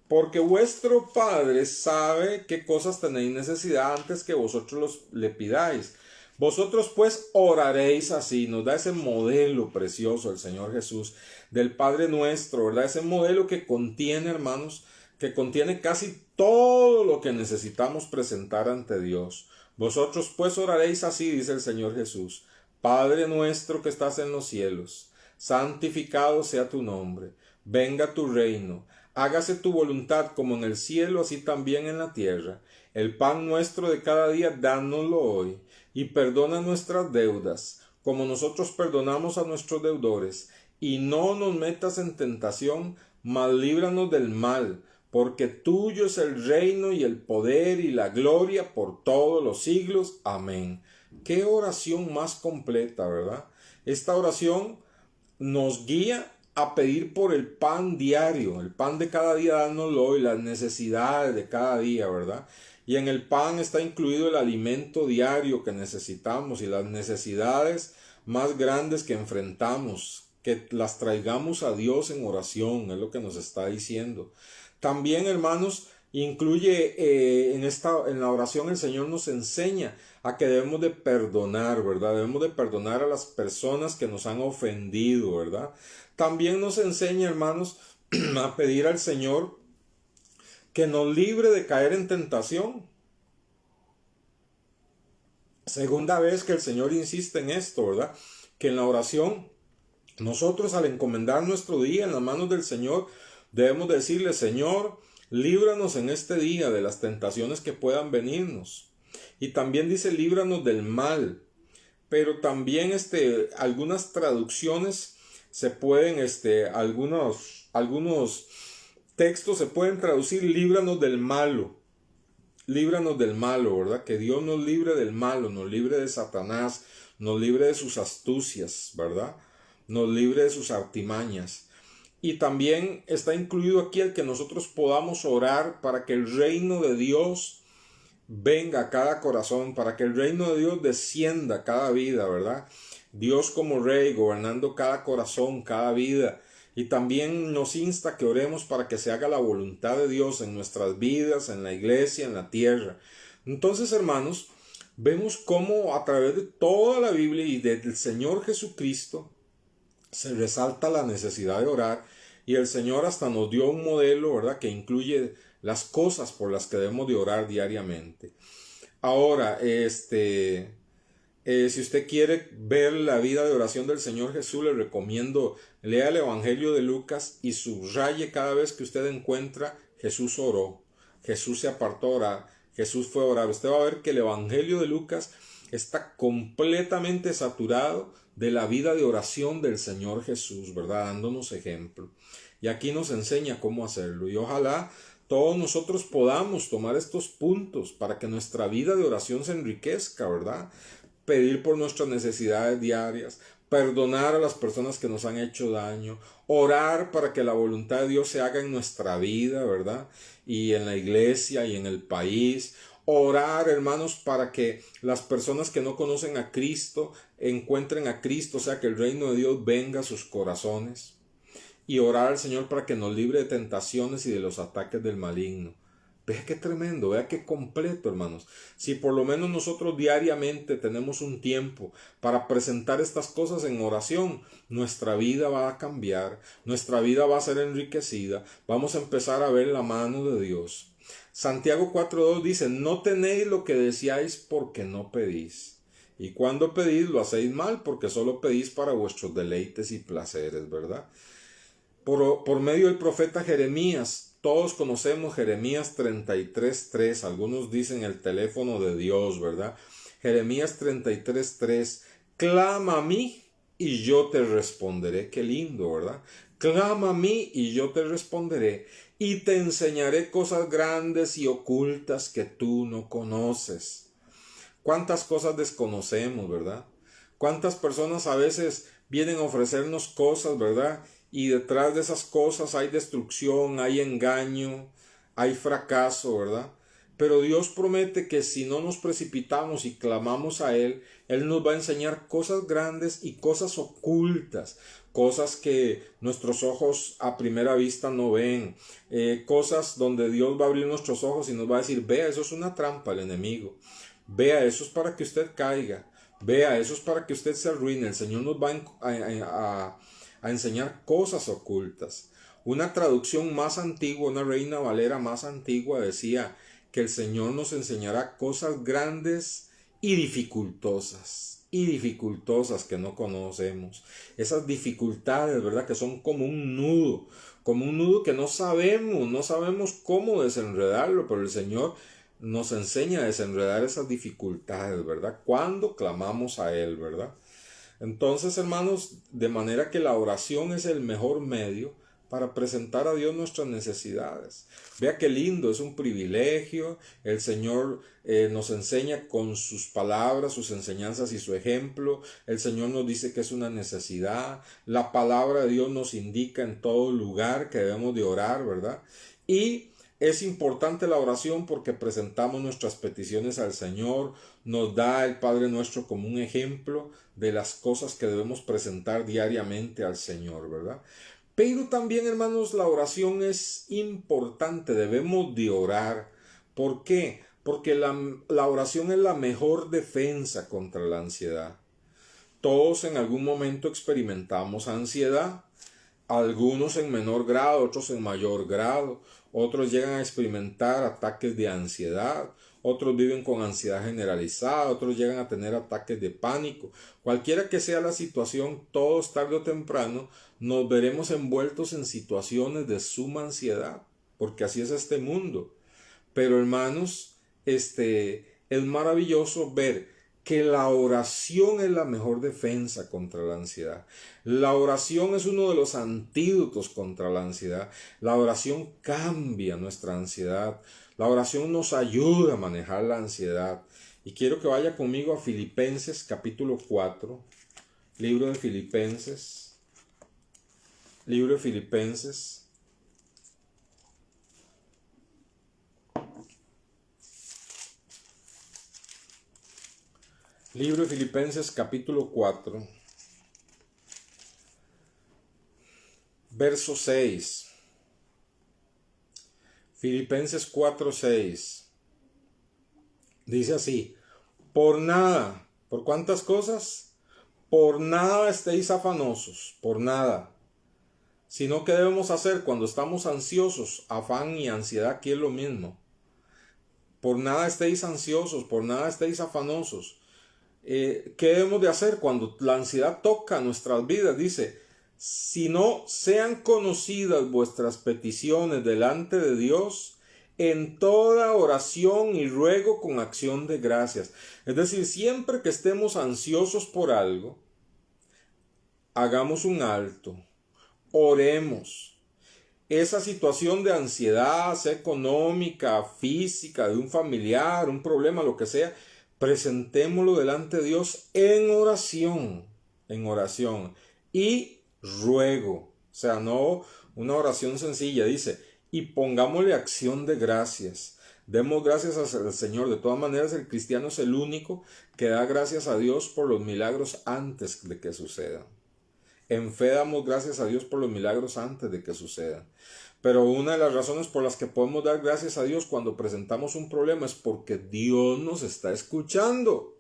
Porque vuestro Padre sabe qué cosas tenéis necesidad antes que vosotros le pidáis. Vosotros pues oraréis así, nos da ese modelo precioso el Señor Jesús del Padre nuestro, ¿verdad? Ese modelo que contiene, hermanos, que contiene casi todo lo que necesitamos presentar ante Dios. Vosotros pues oraréis así, dice el Señor Jesús. Padre nuestro que estás en los cielos, santificado sea tu nombre, venga tu reino, hágase tu voluntad como en el cielo, así también en la tierra. El pan nuestro de cada día, dánoslo hoy, y perdona nuestras deudas, como nosotros perdonamos a nuestros deudores, y no nos metas en tentación, mas líbranos del mal, porque tuyo es el reino y el poder y la gloria por todos los siglos. Amén. Qué oración más completa, ¿verdad? Esta oración nos guía a pedir por el pan diario, el pan de cada día dánoslo hoy, las necesidades de cada día, ¿verdad? Y en el pan está incluido el alimento diario que necesitamos y las necesidades más grandes que enfrentamos, que las traigamos a Dios en oración, es lo que nos está diciendo. También, hermanos, incluye en la oración el Señor nos enseña a que debemos de perdonar, ¿verdad? Debemos de perdonar a las personas que nos han ofendido, ¿verdad? También nos enseña, hermanos, a pedir al Señor que nos libre de caer en tentación. Segunda vez que el Señor insiste en esto, ¿verdad? Que en la oración nosotros al encomendar nuestro día en las manos del Señor debemos decirle, Señor, líbranos en este día de las tentaciones que puedan venirnos. Y también dice, líbranos del mal. Pero también algunas traducciones se pueden, algunos textos se pueden traducir, líbranos del malo. Líbranos del malo, ¿verdad? Que Dios nos libre del malo, nos libre de Satanás, nos libre de sus astucias, ¿verdad? Nos libre de sus artimañas. Y también está incluido aquí el que nosotros podamos orar para que el reino de Dios venga a cada corazón, para que el reino de Dios descienda a cada vida, ¿verdad? Dios como Rey, gobernando cada corazón, cada vida. Y también nos insta que oremos para que se haga la voluntad de Dios en nuestras vidas, en la iglesia, en la tierra. Entonces, hermanos, vemos cómo a través de toda la Biblia y del Señor Jesucristo se resalta la necesidad de orar Y el Señor hasta nos dio un modelo, ¿verdad?, que incluye las cosas por las que debemos de orar diariamente. Ahora, si usted quiere ver la vida de oración del Señor Jesús, le recomiendo lea el Evangelio de Lucas y subraye cada vez que usted encuentra Jesús oró, Jesús se apartó a orar, Jesús fue a orar. Usted va a ver que el Evangelio de Lucas está completamente saturado de la vida de oración del Señor Jesús, ¿verdad? Dándonos ejemplo. Y aquí nos enseña cómo hacerlo. Y ojalá todos nosotros podamos tomar estos puntos para que nuestra vida de oración se enriquezca, ¿verdad? Pedir por nuestras necesidades diarias, perdonar a las personas que nos han hecho daño, orar para que la voluntad de Dios se haga en nuestra vida, ¿verdad? Y en la iglesia y en el país. Orar, hermanos, para que las personas que no conocen a Cristo encuentren a Cristo, o sea, que el reino de Dios venga a sus corazones. Y orar al Señor para que nos libre de tentaciones y de los ataques del maligno. Vea qué tremendo, vea qué completo, hermanos. Si por lo menos nosotros diariamente tenemos un tiempo para presentar estas cosas en oración, nuestra vida va a cambiar, nuestra vida va a ser enriquecida, vamos a empezar a ver la mano de Dios. Santiago 4:2 dice, no tenéis lo que deseáis porque no pedís. Y cuando pedís lo hacéis mal porque solo pedís para vuestros deleites y placeres, ¿verdad? Por medio del profeta Jeremías, todos conocemos Jeremías 33:3, algunos dicen el teléfono de Dios, ¿verdad? Jeremías 33:3, clama a mí y yo te responderé. Qué lindo, ¿verdad? Clama a mí y yo te responderé y te enseñaré cosas grandes y ocultas que tú no conoces. ¿Cuántas cosas desconocemos, verdad? ¿Cuántas personas a veces vienen a ofrecernos cosas, verdad? Y detrás de esas cosas hay destrucción, hay engaño, hay fracaso, ¿verdad? Pero Dios promete que si no nos precipitamos y clamamos a Él, Él nos va a enseñar cosas grandes y cosas ocultas, cosas que nuestros ojos a primera vista no ven, cosas donde Dios va a abrir nuestros ojos y nos va a decir, vea, eso es una trampa al enemigo, vea, eso es para que usted caiga, vea, eso es para que usted se arruine. El Señor nos va a enseñar cosas ocultas. Una traducción más antigua, una Reina Valera más antigua decía que el Señor nos enseñará cosas grandes y dificultosas que no conocemos. Esas dificultades, ¿verdad? Que son como un nudo que no sabemos cómo desenredarlo, pero el Señor nos enseña a desenredar esas dificultades, ¿verdad? Cuando clamamos a Él, ¿verdad? Entonces, hermanos, de manera que la oración es el mejor medio para presentar a Dios nuestras necesidades. Vea qué lindo, es un privilegio. El Señor nos enseña con sus palabras, sus enseñanzas y su ejemplo. El Señor nos dice que es una necesidad. La palabra de Dios nos indica en todo lugar que debemos de orar, ¿verdad? Y es importante la oración porque presentamos nuestras peticiones al Señor, nos da el Padre Nuestro como un ejemplo de las cosas que debemos presentar diariamente al Señor, ¿verdad? Pero también, hermanos, la oración es importante, debemos de orar. ¿Por qué? Porque la oración es la mejor defensa contra la ansiedad. Todos en algún momento experimentamos ansiedad. Algunos en menor grado, otros en mayor grado, otros llegan a experimentar ataques de ansiedad, otros viven con ansiedad generalizada, otros llegan a tener ataques de pánico. Cualquiera que sea la situación, todos tarde o temprano nos veremos envueltos en situaciones de suma ansiedad, porque así es este mundo. Pero hermanos, es maravilloso ver que la oración es la mejor defensa contra la ansiedad. La oración es uno de los antídotos contra la ansiedad. La oración cambia nuestra ansiedad. La oración nos ayuda a manejar la ansiedad. Y quiero que vaya conmigo a Filipenses capítulo 4, libro de Filipenses. Libro de Filipenses. Libro de Filipenses capítulo 4, verso 6. Filipenses 4:6. Dice así, por nada, ¿por cuántas cosas? Por nada estéis afanosos, por nada, sino ¿qué debemos hacer cuando estamos ansiosos? Afán y ansiedad aquí es lo mismo. Por nada estéis ansiosos, por nada estéis afanosos. ¿Qué debemos de hacer cuando la ansiedad toca nuestras vidas? Dice, si no sean conocidas vuestras peticiones delante de Dios, en toda oración y ruego con acción de gracias. Es decir, siempre que estemos ansiosos por algo, hagamos un alto, oremos. Esa situación de ansiedad, sea económica, física, de un familiar, un problema, lo que sea, presentémoslo delante de Dios en oración, y ruego. O sea, no una oración sencilla, dice, y pongámosle acción de gracias. Demos gracias al Señor. De todas maneras, el cristiano es el único que da gracias a Dios por los milagros antes de que sucedan. En fe damos gracias a Dios por los milagros antes de que sucedan. Pero una de las razones por las que podemos dar gracias a Dios cuando presentamos un problema es porque Dios nos está escuchando.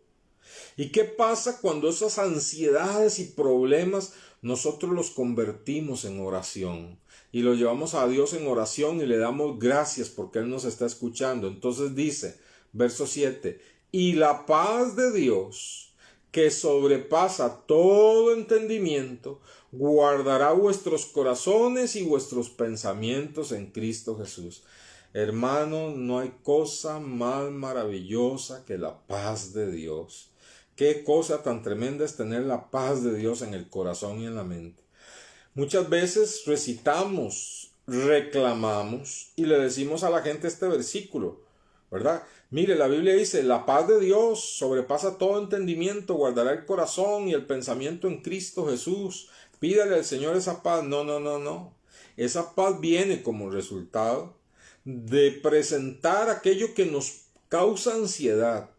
¿Y qué pasa cuando esas ansiedades y problemas nosotros los convertimos en oración? Y los llevamos a Dios en oración y le damos gracias porque Él nos está escuchando. Entonces dice, verso 7, y la paz de Dios, que sobrepasa todo entendimiento, guardará vuestros corazones y vuestros pensamientos en Cristo Jesús. Hermano, no hay cosa más maravillosa que la paz de Dios. Qué cosa tan tremenda es tener la paz de Dios en el corazón y en la mente. Muchas veces recitamos, reclamamos y le decimos a la gente este versículo, ¿verdad? Mire, la Biblia dice, la paz de Dios sobrepasa todo entendimiento, guardará el corazón y el pensamiento en Cristo Jesús. Pídale al Señor esa paz. No. Esa paz viene como resultado de presentar aquello que nos causa ansiedad,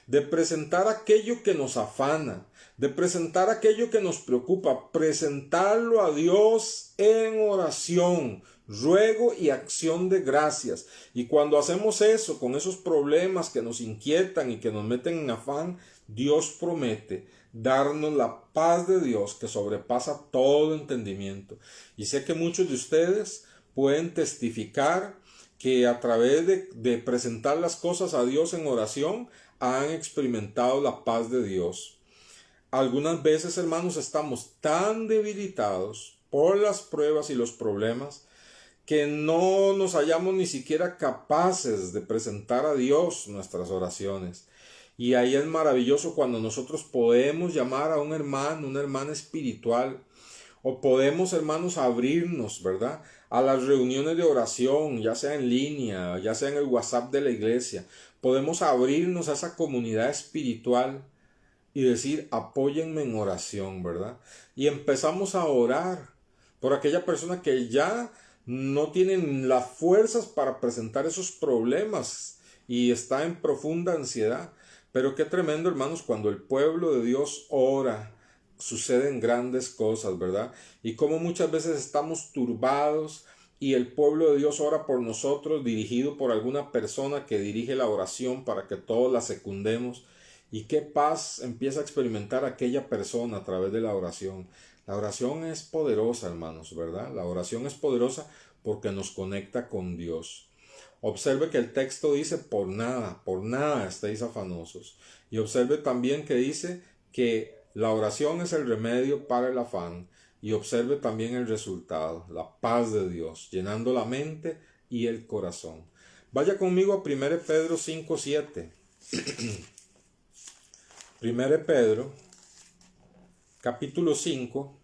de presentar aquello que nos afana, de presentar aquello que nos preocupa, presentarlo a Dios en oración, ruego y acción de gracias. Y cuando hacemos eso, con esos problemas que nos inquietan y que nos meten en afán, Dios promete darnos la paz de Dios que sobrepasa todo entendimiento. Y sé que muchos de ustedes pueden testificar que a través de presentar las cosas a Dios en oración han experimentado la paz de Dios. Algunas veces, hermanos, estamos tan debilitados por las pruebas y los problemas que no nos hallamos ni siquiera capaces de presentar a Dios nuestras oraciones. Y ahí es maravilloso cuando nosotros podemos llamar a un hermano, una hermana espiritual, o podemos, hermanos, abrirnos, ¿verdad?, a las reuniones de oración, ya sea en línea, ya sea en el WhatsApp de la iglesia. Podemos abrirnos a esa comunidad espiritual y decir, apóyenme en oración, ¿verdad? Y empezamos a orar por aquella persona que ya no tiene las fuerzas para presentar esos problemas y está en profunda ansiedad. Pero qué tremendo, hermanos, cuando el pueblo de Dios ora, suceden grandes cosas, ¿verdad? Y como muchas veces estamos turbados y el pueblo de Dios ora por nosotros, dirigido por alguna persona que dirige la oración para que todos la secundemos. Y qué paz empieza a experimentar aquella persona a través de la oración. La oración es poderosa, hermanos, ¿verdad? La oración es poderosa porque nos conecta con Dios. Observe que el texto dice, por nada estéis afanosos. Y observe también que dice que la oración es el remedio para el afán. Y observe también el resultado, la paz de Dios, llenando la mente y el corazón. Vaya conmigo a 1 Pedro 5:7. 1 Pedro, capítulo 5,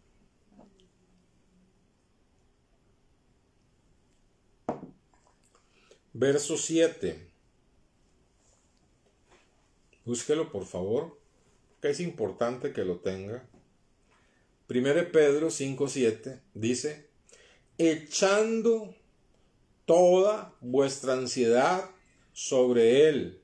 verso 7. Búsquelo, por favor, que es importante que lo tenga. 1 Pedro 5:7 dice, echando toda vuestra ansiedad sobre Él,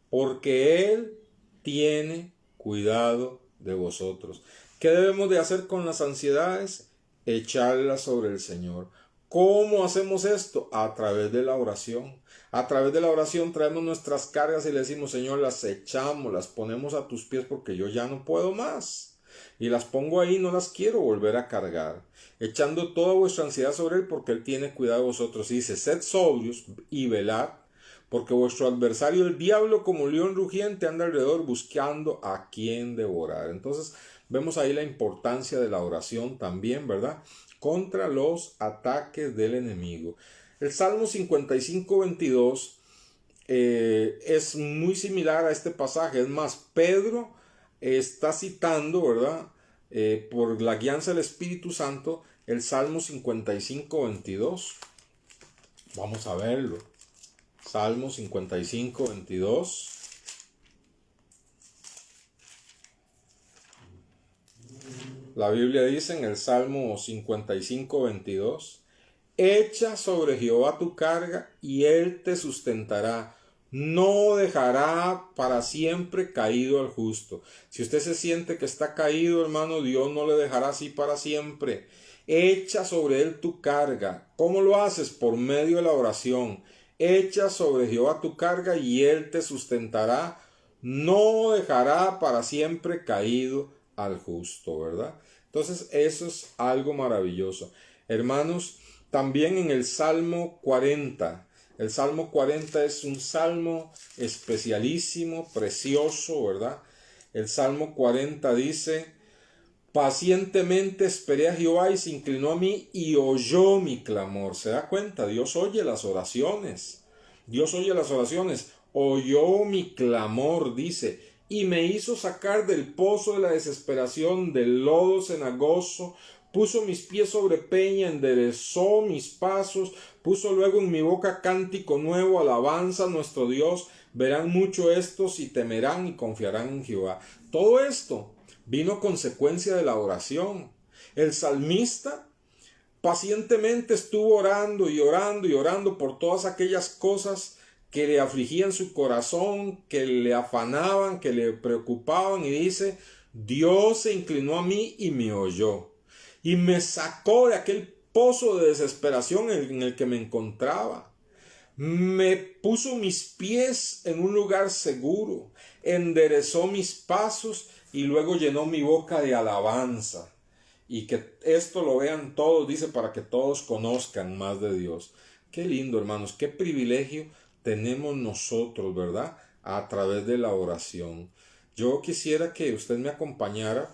porque Él tiene cuidado de vosotros. ¿Qué debemos de hacer con las ansiedades? Echarlas sobre el Señor. ¿Cómo hacemos esto? A través de la oración. A través de la oración traemos nuestras cargas y le decimos, Señor, las echamos, las ponemos a tus pies porque yo ya no puedo más. y las pongo ahí, no las quiero volver a cargar, echando toda vuestra ansiedad sobre él, porque él tiene cuidado de vosotros. Y dice, sed sobrios y velad, porque vuestro adversario el diablo como león rugiente anda alrededor buscando a quien devorar. Entonces vemos ahí la importancia de la oración también, ¿verdad? Contra los ataques del enemigo. El Salmo 55:22 es muy similar a este pasaje. Es más, Pedro está citando, ¿verdad? Por la guianza del Espíritu Santo, el Salmo 55:22. Vamos a verlo. Salmo 55:22. La Biblia dice en el Salmo 55:22, echa sobre Jehová tu carga y él te sustentará. No dejará para siempre caído al justo. Si usted se siente que está caído, hermano, Dios no le dejará así para siempre. Echa sobre él tu carga. ¿Cómo lo haces? Por medio de la oración. Echa sobre Jehová tu carga y él te sustentará. No dejará para siempre caído al justo, ¿verdad? Entonces eso es algo maravilloso. Hermanos, también en el Salmo 40. El Salmo 40 es un salmo especialísimo, precioso, ¿verdad? El Salmo 40 dice, pacientemente esperé a Jehová y se inclinó a mí y oyó mi clamor. ¿Se da cuenta? Dios oye las oraciones. Dios oye las oraciones. Oyó mi clamor, dice, y me hizo sacar del pozo de la desesperación, del lodo cenagoso. Puso mis pies sobre peña, enderezó mis pasos, puso luego en mi boca cántico nuevo, alabanza a nuestro Dios. Verán mucho estos y temerán y confiarán en Jehová. Todo esto vino consecuencia de la oración. El salmista pacientemente estuvo orando y orando y orando por todas aquellas cosas que le afligían su corazón, que le afanaban, que le preocupaban, y dice, Dios se inclinó a mí y me oyó, y me sacó de aquel pozo de desesperación en el que me encontraba. Me puso mis pies en un lugar seguro, enderezó mis pasos y luego llenó mi boca de alabanza. Y que esto lo vean todos, dice, para que todos conozcan más de Dios. Qué lindo, hermanos, qué privilegio tenemos nosotros, ¿verdad? A través de la oración. Yo quisiera que usted me acompañara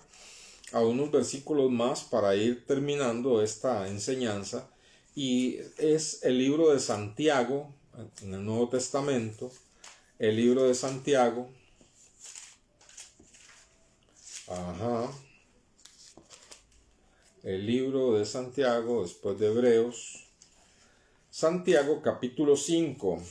a unos versículos más para ir terminando esta enseñanza, y es el libro de Santiago en el Nuevo Testamento, el libro de Santiago, el libro de Santiago después de Hebreos, Santiago capítulo 5.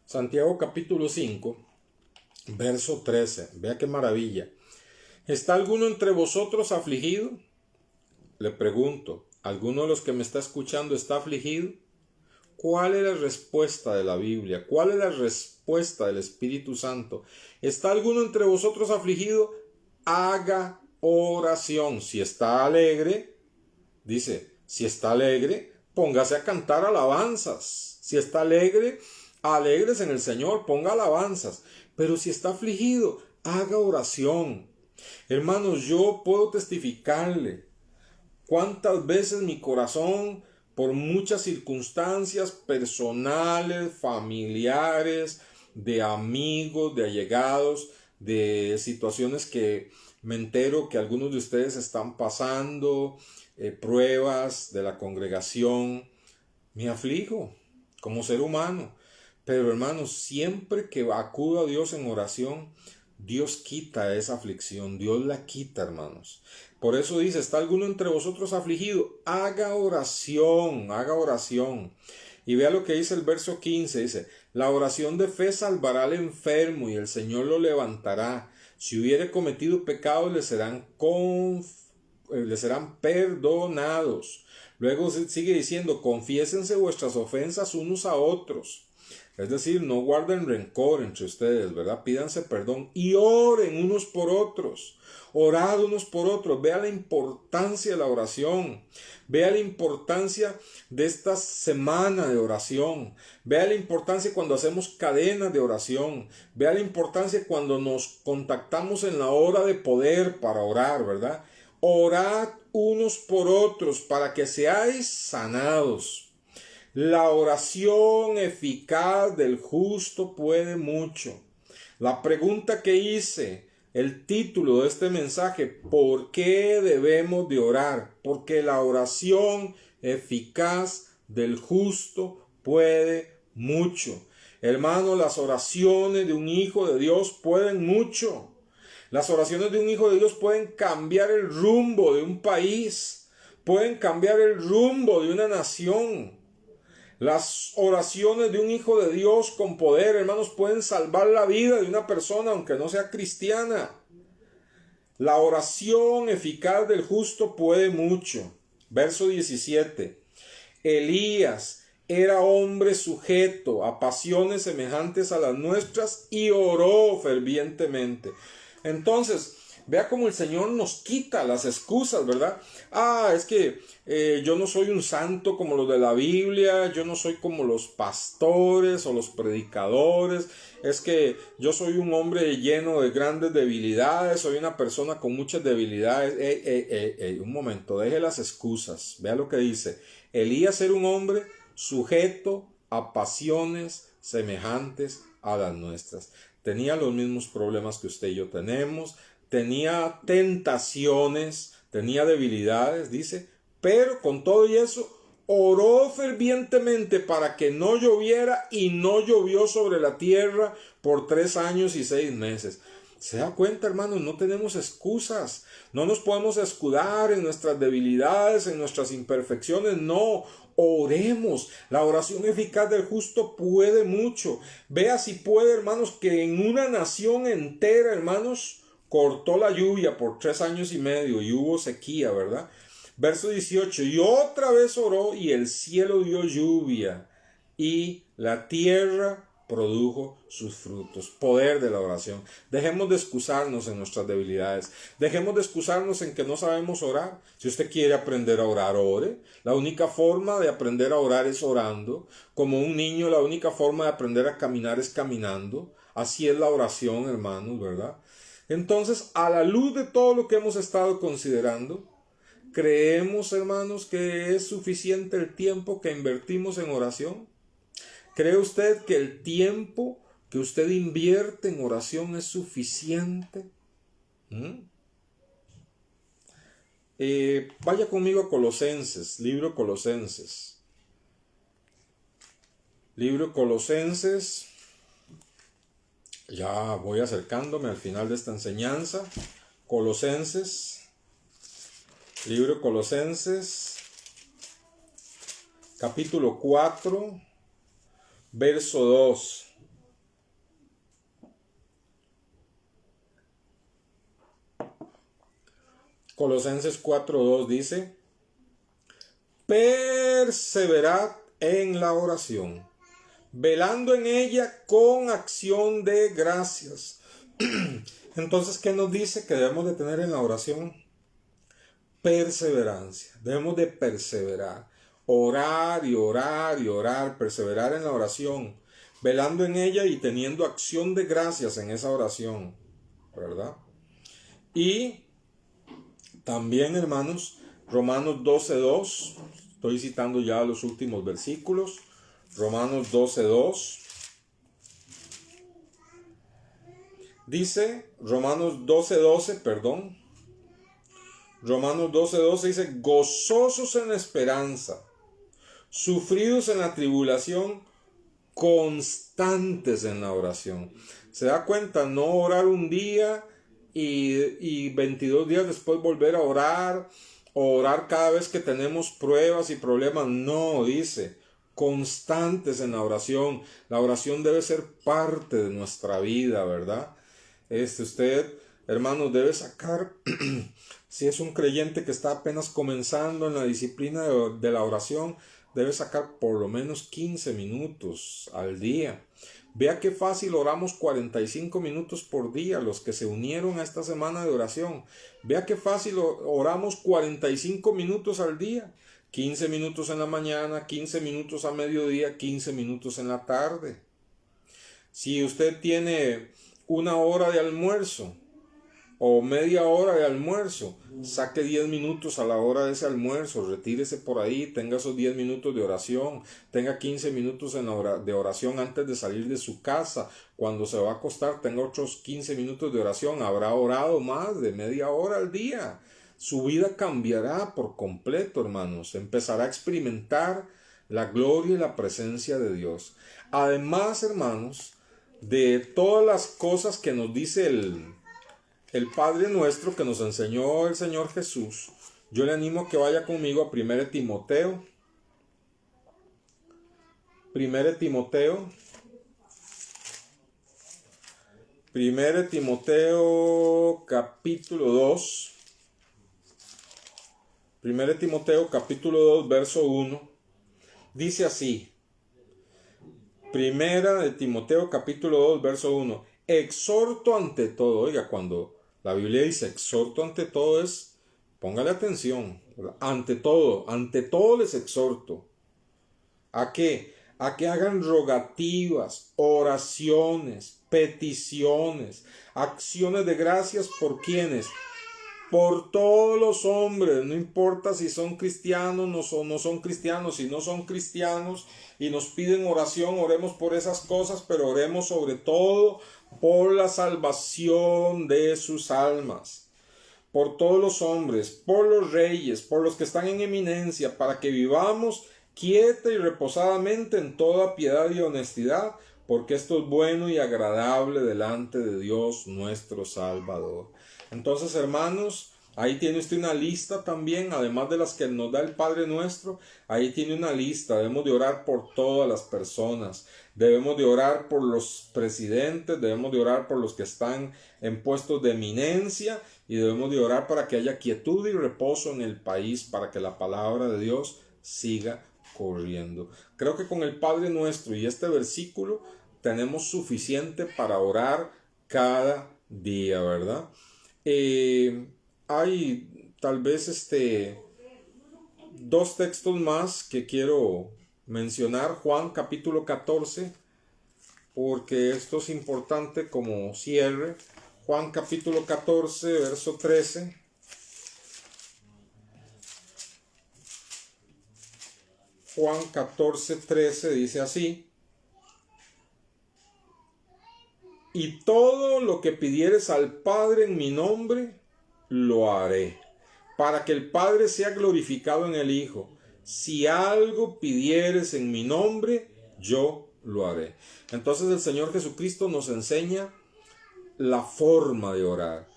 Santiago capítulo 5, verso 13. Vea qué maravilla. ¿Está alguno entre vosotros afligido? Le pregunto, ¿alguno de los que me está escuchando está afligido? ¿Cuál es la respuesta de la Biblia? ¿Cuál es la respuesta del Espíritu Santo? ¿Está alguno entre vosotros afligido? Haga oración. Si está alegre, dice, si está alegre, póngase a cantar alabanzas. Si está alegre, alegres en el Señor, ponga alabanzas. Pero si está afligido, haga oración. Hermanos, yo puedo testificarle cuántas veces mi corazón, por muchas circunstancias personales, familiares, de amigos, de allegados, de situaciones que me entero que algunos de ustedes están pasando, pruebas de la congregación, me aflijo como ser humano. Pero hermanos, siempre que acudo a Dios en oración, Dios quita esa aflicción, Dios la quita, hermanos. Por eso dice, ¿está alguno entre vosotros afligido? Haga oración, haga oración. Y vea lo que dice el verso 15, dice, la oración de fe salvará al enfermo y el Señor lo levantará. Si hubiere cometido pecados, le serán perdonados. Luego sigue diciendo, confiésense vuestras ofensas unos a otros. Es decir, no guarden rencor entre ustedes, ¿verdad? Pídanse perdón y oren unos por otros. Orad unos por otros. Vea la importancia de la oración. Vea la importancia de esta semana de oración. Vea la importancia cuando hacemos cadenas de oración. Vea la importancia cuando nos contactamos en la hora de poder para orar, ¿verdad? Orad unos por otros para que seáis sanados. La oración eficaz del justo puede mucho. La pregunta que hice, el título de este mensaje, ¿por qué debemos de orar? Porque la oración eficaz del justo puede mucho. Hermano, las oraciones de un hijo de Dios pueden mucho. Las oraciones de un hijo de Dios pueden cambiar el rumbo de un país, pueden cambiar el rumbo de una nación. Las oraciones de un hijo de Dios con poder, hermanos, pueden salvar la vida de una persona aunque no sea cristiana. La oración eficaz del justo puede mucho. Verso 17. Elías era hombre sujeto a pasiones semejantes a las nuestras y oró fervientemente. Entonces, vea cómo el Señor nos quita las excusas, ¿verdad? Es que yo no soy un santo como los de la Biblia, yo no soy como los pastores o los predicadores, es que yo soy un hombre lleno de grandes debilidades, soy una persona con muchas debilidades. Un momento, deje las excusas, vea lo que dice. Elías era un hombre sujeto a pasiones semejantes a las nuestras. Tenía los mismos problemas que usted y yo tenemos, tenía tentaciones, tenía debilidades, dice, pero con todo y eso, oró fervientemente para que no lloviera y no llovió sobre la tierra por 3 años y 6 meses. ¿Se da cuenta, hermanos? No tenemos excusas, no nos podemos escudar en nuestras debilidades, en nuestras imperfecciones, no. Oremos. La oración eficaz del justo puede mucho. Vea si puede, hermanos, que en una nación entera, hermanos, cortó la lluvia por 3 años y medio y hubo sequía, ¿verdad? Verso 18, y otra vez oró y el cielo dio lluvia y la tierra produjo sus frutos. Poder de la oración. Dejemos de excusarnos en nuestras debilidades. Dejemos de excusarnos en que no sabemos orar. Si usted quiere aprender a orar, ore. La única forma de aprender a orar es orando. Como un niño, la única forma de aprender a caminar es caminando. Así es la oración, hermanos, ¿verdad? Entonces, a la luz de todo lo que hemos estado considerando, ¿creemos, hermanos, que es suficiente el tiempo que invertimos en oración? ¿Cree usted que el tiempo que usted invierte en oración es suficiente? Vaya conmigo a Colosenses, libro Colosenses. Libro Colosenses. Ya voy acercándome al final de esta enseñanza. Colosenses. Libro Colosenses. Capítulo 4. Verso 2. Colosenses 4:2 dice: perseverad en la oración, velando en ella con acción de gracias. Entonces, ¿qué nos dice que debemos de tener en la oración? Perseverancia. Debemos de perseverar. Orar y orar y orar, perseverar en la oración, velando en ella y teniendo acción de gracias en esa oración, ¿verdad? Y también, hermanos, Romanos 12:2, estoy citando ya los últimos versículos, Romanos 12:2, dice, Romanos 12:12 dice, gozosos en la esperanza, sufridos en la tribulación, constantes en la oración. ¿Se da cuenta? No orar un día y 22 días después volver a orar, o orar cada vez que tenemos pruebas y problemas. No, dice, constantes en la oración. La oración debe ser parte de nuestra vida, ¿verdad? Usted hermanos, debe sacar, si es un creyente que está apenas comenzando en la disciplina de la oración, debe sacar por lo menos 15 minutos al día. Vea qué fácil oramos 45 minutos por día los que se unieron a esta semana de oración. Vea qué fácil oramos 45 minutos al día. 15 minutos en la mañana, 15 minutos a mediodía, 15 minutos en la tarde. Si usted tiene una hora de almuerzo o media hora de almuerzo, saque 10 minutos a la hora de ese almuerzo, retírese por ahí, tenga esos 10 minutos de oración, tenga 15 minutos de oración antes de salir de su casa, cuando se va a acostar tenga otros 15 minutos de oración, habrá orado más de media hora al día. Su vida cambiará por completo, hermanos, empezará a experimentar la gloria y la presencia de Dios. Además, hermanos, de todas las cosas que nos dice el Padre Nuestro que nos enseñó el Señor Jesús, yo le animo a que vaya conmigo a 1 Timoteo. 1 Timoteo capítulo 2. 1 Timoteo capítulo 2, verso 1. Dice así. 1 Timoteo capítulo 2, verso 1. Exhorto ante todo. Oiga, cuando la Biblia dice exhorto ante todo es, póngale atención, ¿verdad? Ante todo les exhorto. ¿A qué? A que hagan rogativas, oraciones, peticiones, acciones de gracias por quienes, por todos los hombres, no importa si son cristianos no son cristianos, si no son cristianos y nos piden oración, oremos por esas cosas, pero oremos sobre todo por la salvación de sus almas, por todos los hombres, por los reyes, por los que están en eminencia, para que vivamos quieta y reposadamente en toda piedad y honestidad, porque esto es bueno y agradable delante de Dios nuestro Salvador. Entonces, hermanos, ahí tiene usted una lista también, además de las que nos da el Padre Nuestro, ahí tiene una lista. Debemos de orar por todas las personas, debemos de orar por los presidentes, debemos de orar por los que están en puestos de eminencia y debemos de orar para que haya quietud y reposo en el país, para que la palabra de Dios siga corriendo. Creo que con el Padre Nuestro y este versículo tenemos suficiente para orar cada día, ¿verdad? Hay tal vez dos textos más que quiero mencionar. Juan capítulo 14, porque esto es importante como cierre. Juan capítulo 14, verso 13. Juan 14, 13 dice así: y todo lo que pidieres al Padre en mi nombre, lo haré, para que el Padre sea glorificado en el Hijo. Si algo pidieres en mi nombre, yo lo haré. Entonces el Señor Jesucristo nos enseña la forma de orar.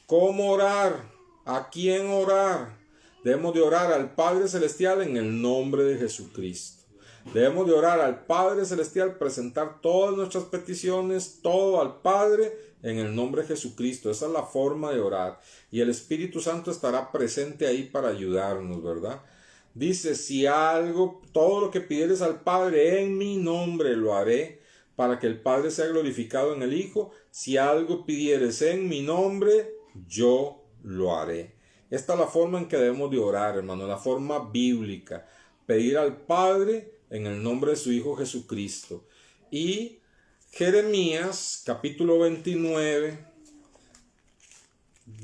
¿Cómo orar? ¿A quién orar? Debemos de orar al Padre Celestial en el nombre de Jesucristo. Debemos de orar al Padre Celestial, presentar todas nuestras peticiones, todo al Padre en el nombre de Jesucristo. Esa es la forma de orar. Y el Espíritu Santo estará presente ahí para ayudarnos, ¿verdad? Dice, todo lo que pidieres al Padre en mi nombre lo haré, para que el Padre sea glorificado en el Hijo. Si algo pidieres en mi nombre, yo lo haré. Esta es la forma en que debemos de orar, hermano, la forma bíblica. Pedir al Padre en el nombre de su Hijo Jesucristo. Y Jeremías capítulo 29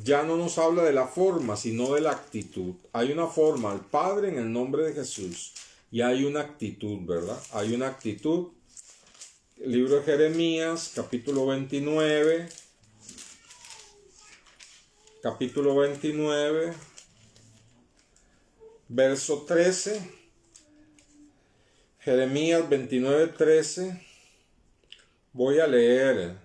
ya no nos habla de la forma, sino de la actitud. Hay una forma al Padre en el nombre de Jesús y hay una actitud, ¿verdad? Hay una actitud. El libro de Jeremías capítulo 29, verso 13. Jeremías 29:13. Voy a leer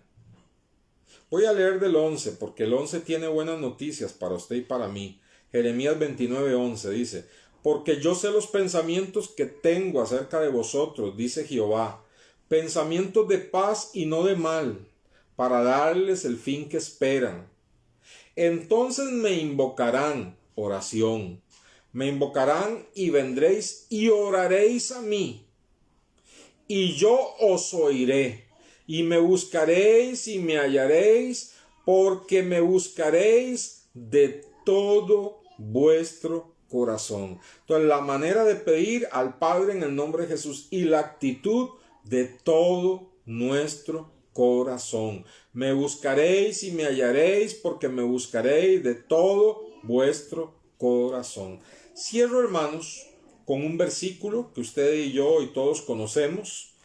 del 11, porque el 11 tiene buenas noticias para usted y para mí. Jeremías 29:11 dice: porque yo sé los pensamientos que tengo acerca de vosotros, dice Jehová, pensamientos de paz y no de mal, para darles el fin que esperan. Entonces me invocarán, oración, me invocarán y vendréis y oraréis a mí, y yo os oiré, y me buscaréis y me hallaréis, porque me buscaréis de todo vuestro corazón. Entonces, la manera de pedir al Padre en el nombre de Jesús y la actitud de todo nuestro corazón. Me buscaréis y me hallaréis, porque me buscaréis de todo vuestro corazón. Cierro, hermanos, con un versículo que usted y yo y todos conocemos,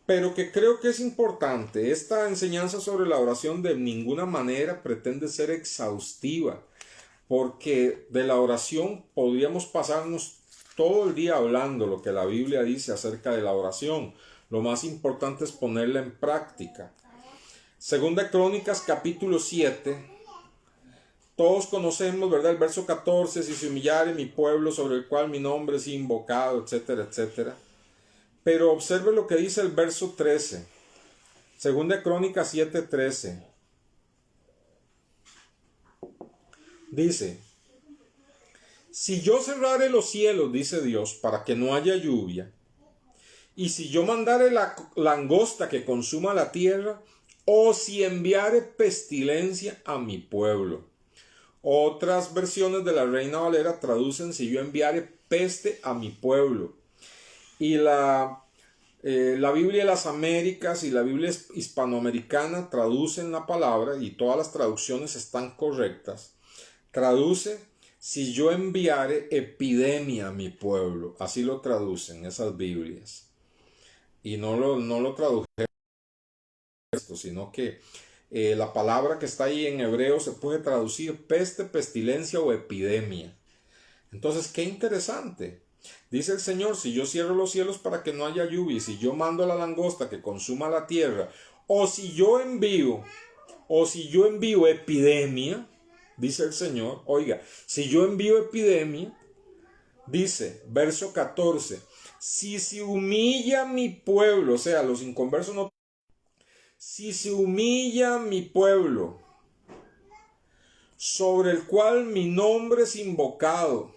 pero que creo que es importante. Esta enseñanza sobre la oración de ninguna manera pretende ser exhaustiva, porque de la oración podríamos pasarnos todo el día hablando lo que la Biblia dice acerca de la oración. Lo más importante es ponerla en práctica. Segunda Crónicas capítulo 7. Todos conocemos, ¿verdad? El verso 14, si se humillare mi pueblo sobre el cual mi nombre es invocado, etcétera, etcétera. Pero observe lo que dice el verso 13. Segunda Crónicas 7:13. Dice, si yo cerrare los cielos, dice Dios, para que no haya lluvia, y si yo mandare la langosta que consuma la tierra, o si enviare pestilencia a mi pueblo. Otras versiones de la Reina Valera traducen si yo enviare peste a mi pueblo. Y la Biblia de las Américas y la Biblia hispanoamericana traducen la palabra, y todas las traducciones están correctas. Traduce si yo enviare epidemia a mi pueblo. Así lo traducen esas Biblias. Y no lo tradujeron esto, sino que la palabra que está ahí en hebreo se puede traducir peste, pestilencia o epidemia. Entonces, qué interesante. Dice el Señor, si yo cierro los cielos para que no haya lluvia, y si yo mando a la langosta que consuma la tierra, o si yo envío epidemia, dice el Señor, oiga, si yo envío epidemia, dice, verso 14, si se humilla mi pueblo, o sea, los inconversos no, si se humilla mi pueblo, sobre el cual mi nombre es invocado,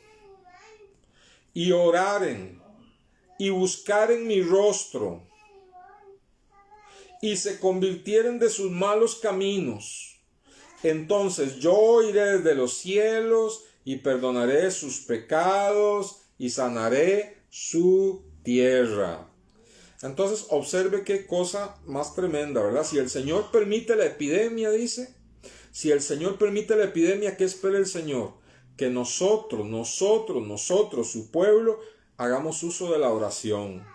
y oraren, y buscaren mi rostro, y se convirtieren de sus malos caminos, entonces yo oiré desde los cielos, y perdonaré sus pecados, y sanaré su tierra. Entonces observe qué cosa más tremenda, ¿verdad? Si el Señor permite la epidemia, dice, si el Señor permite la epidemia, ¿qué espera el Señor? Que nosotros, su pueblo, hagamos uso de la oración.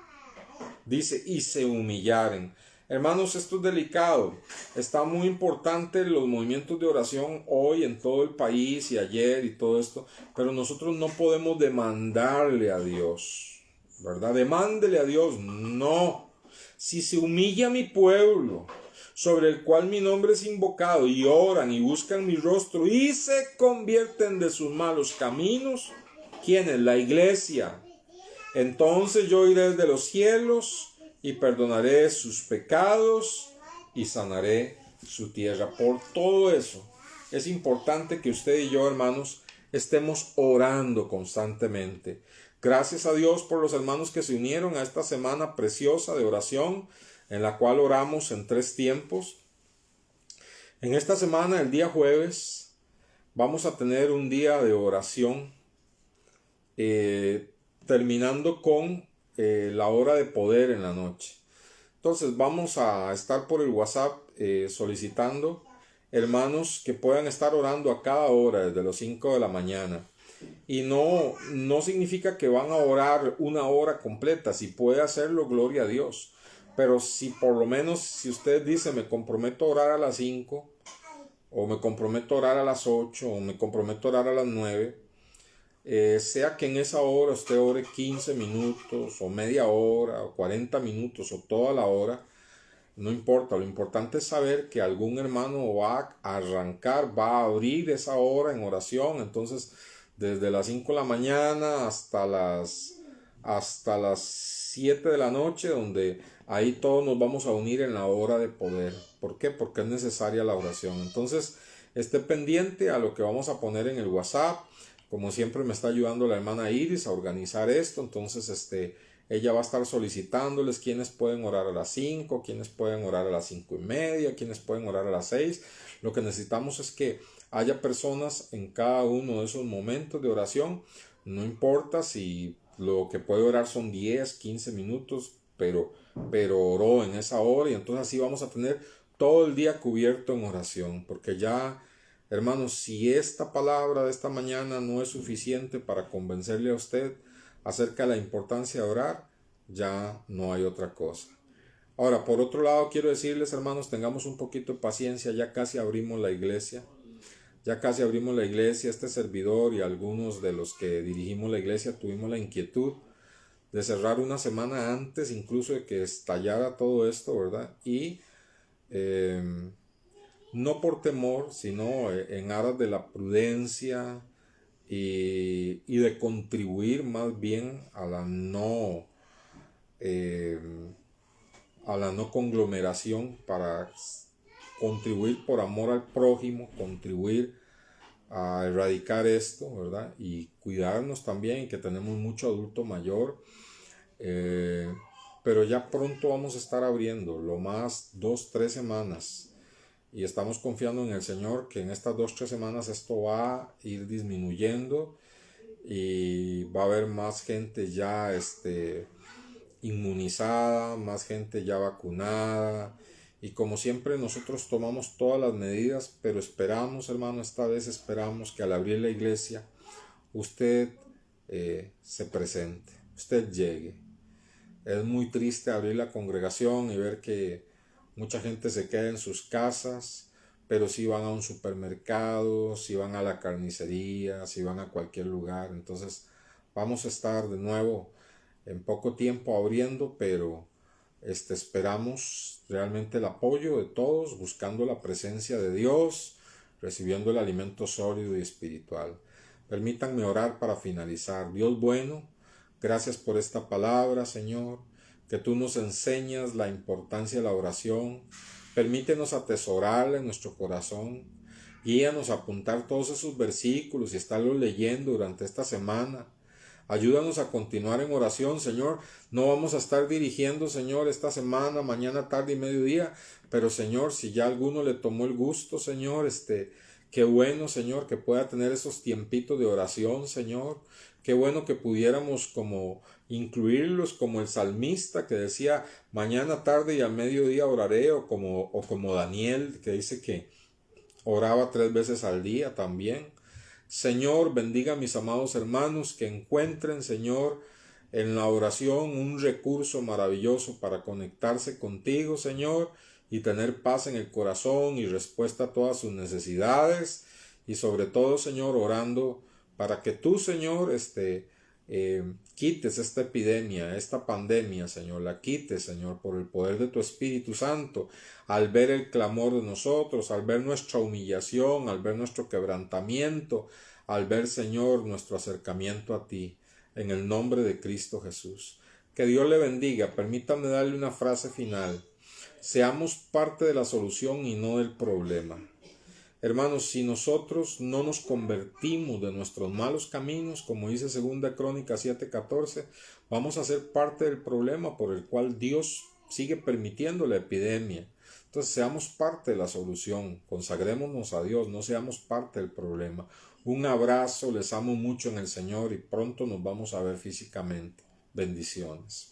Dice, y se humillaren. Hermanos, esto es delicado. Está muy importante los movimientos de oración hoy en todo el país y ayer y todo esto, pero nosotros no podemos demandarle a Dios, ¿verdad? Demándele a Dios, no. Si se humilla mi pueblo, sobre el cual mi nombre es invocado, y oran y buscan mi rostro, y se convierten de sus malos caminos, ¿quién es? La iglesia. Entonces yo iré desde los cielos, y perdonaré sus pecados, y sanaré su tierra. Por todo eso, es importante que usted y yo, hermanos, estemos orando constantemente. Gracias a Dios por los hermanos que se unieron a esta semana preciosa de oración, en la cual oramos en 3 tiempos. En esta semana, el día jueves, vamos a tener un día de oración, terminando con la hora de poder en la noche. Entonces vamos a estar por el WhatsApp solicitando hermanos que puedan estar orando a cada hora desde los 5 de la mañana. Y no significa que van a orar una hora completa. Si puede hacerlo, gloria a Dios. Pero si por lo menos, si usted dice, me comprometo a orar a las 5, o me comprometo a orar a las 8, o me comprometo a orar a las 9, sea que en esa hora usted ore 15 minutos, o media hora, o 40 minutos, o toda la hora, no importa. Lo importante es saber que algún hermano va a arrancar, va a abrir esa hora en oración. Entonces, desde las 5 de la mañana hasta las 7 de la noche, donde ahí todos nos vamos a unir en la hora de poder. ¿Por qué? Porque es necesaria la oración. Entonces, esté pendiente a lo que vamos a poner en el WhatsApp. Como siempre me está ayudando la hermana Iris a organizar esto, entonces ella va a estar solicitándoles quienes pueden orar a las 5, quienes pueden orar a las 5:30, quienes pueden orar a las 6. Lo que necesitamos es que haya personas en cada uno de esos momentos de oración. No importa si lo que puede orar son 10, 15 minutos, pero oró en esa hora, y entonces así vamos a tener todo el día cubierto en oración, porque ya, hermanos, si esta palabra de esta mañana no es suficiente para convencerle a usted acerca de la importancia de orar, ya no hay otra cosa. Ahora, por otro lado, quiero decirles, hermanos, tengamos un poquito de paciencia, ya casi abrimos la iglesia. Este servidor y algunos de los que dirigimos la iglesia tuvimos la inquietud de cerrar una semana antes incluso de que estallara todo esto, ¿verdad? Y no por temor, sino en aras de la prudencia y de contribuir más bien a la no conglomeración, para contribuir por amor al prójimo, contribuir a erradicar esto, ¿verdad? Y cuidarnos también, que tenemos mucho adulto mayor, pero ya pronto vamos a estar abriendo, lo más 2-3 semanas, y estamos confiando en el Señor que en estas 2-3 semanas esto va a ir disminuyendo y va a haber más gente ya inmunizada, más gente ya vacunada. Y como siempre nosotros tomamos todas las medidas, pero esperamos, hermano, esta vez esperamos que al abrir la iglesia usted se presente, usted llegue. Es muy triste abrir la congregación y ver que mucha gente se queda en sus casas, pero si van a un supermercado, si van a la carnicería, si van a cualquier lugar. Entonces vamos a estar de nuevo en poco tiempo abriendo, pero esperamos realmente el apoyo de todos, buscando la presencia de Dios, recibiendo el alimento sólido y espiritual. Permítanme orar para finalizar. Dios bueno, gracias por esta palabra, Señor, que tú nos enseñas la importancia de la oración. Permítenos atesorarla en nuestro corazón. Guíanos a apuntar todos esos versículos y estarlos leyendo durante esta semana. Ayúdanos a continuar en oración, Señor. No vamos a estar dirigiendo, Señor, esta semana, mañana, tarde y mediodía. Pero, Señor, si ya alguno le tomó el gusto, Señor, qué bueno, Señor, que pueda tener esos tiempitos de oración, Señor. Qué bueno que pudiéramos como incluirlos como el salmista que decía, mañana, tarde y al mediodía oraré, o como Daniel, que dice que oraba 3 veces al día también. Señor, bendiga a mis amados hermanos, que encuentren, Señor, en la oración un recurso maravilloso para conectarse contigo, Señor, y tener paz en el corazón y respuesta a todas sus necesidades. Y sobre todo, Señor, orando para que tú, Señor, quites esta epidemia, esta pandemia, Señor, la quites, Señor, por el poder de tu Espíritu Santo, al ver el clamor de nosotros, al ver nuestra humillación, al ver nuestro quebrantamiento, al ver, Señor, nuestro acercamiento a ti, en el nombre de Cristo Jesús. Que Dios le bendiga. Permítame darle una frase final. Seamos parte de la solución y no del problema. Hermanos, si nosotros no nos convertimos de nuestros malos caminos, como dice 2 Crónicas 7:14, vamos a ser parte del problema por el cual Dios sigue permitiendo la epidemia. Entonces seamos parte de la solución, consagrémonos a Dios, no seamos parte del problema. Un abrazo, les amo mucho en el Señor y pronto nos vamos a ver físicamente. Bendiciones.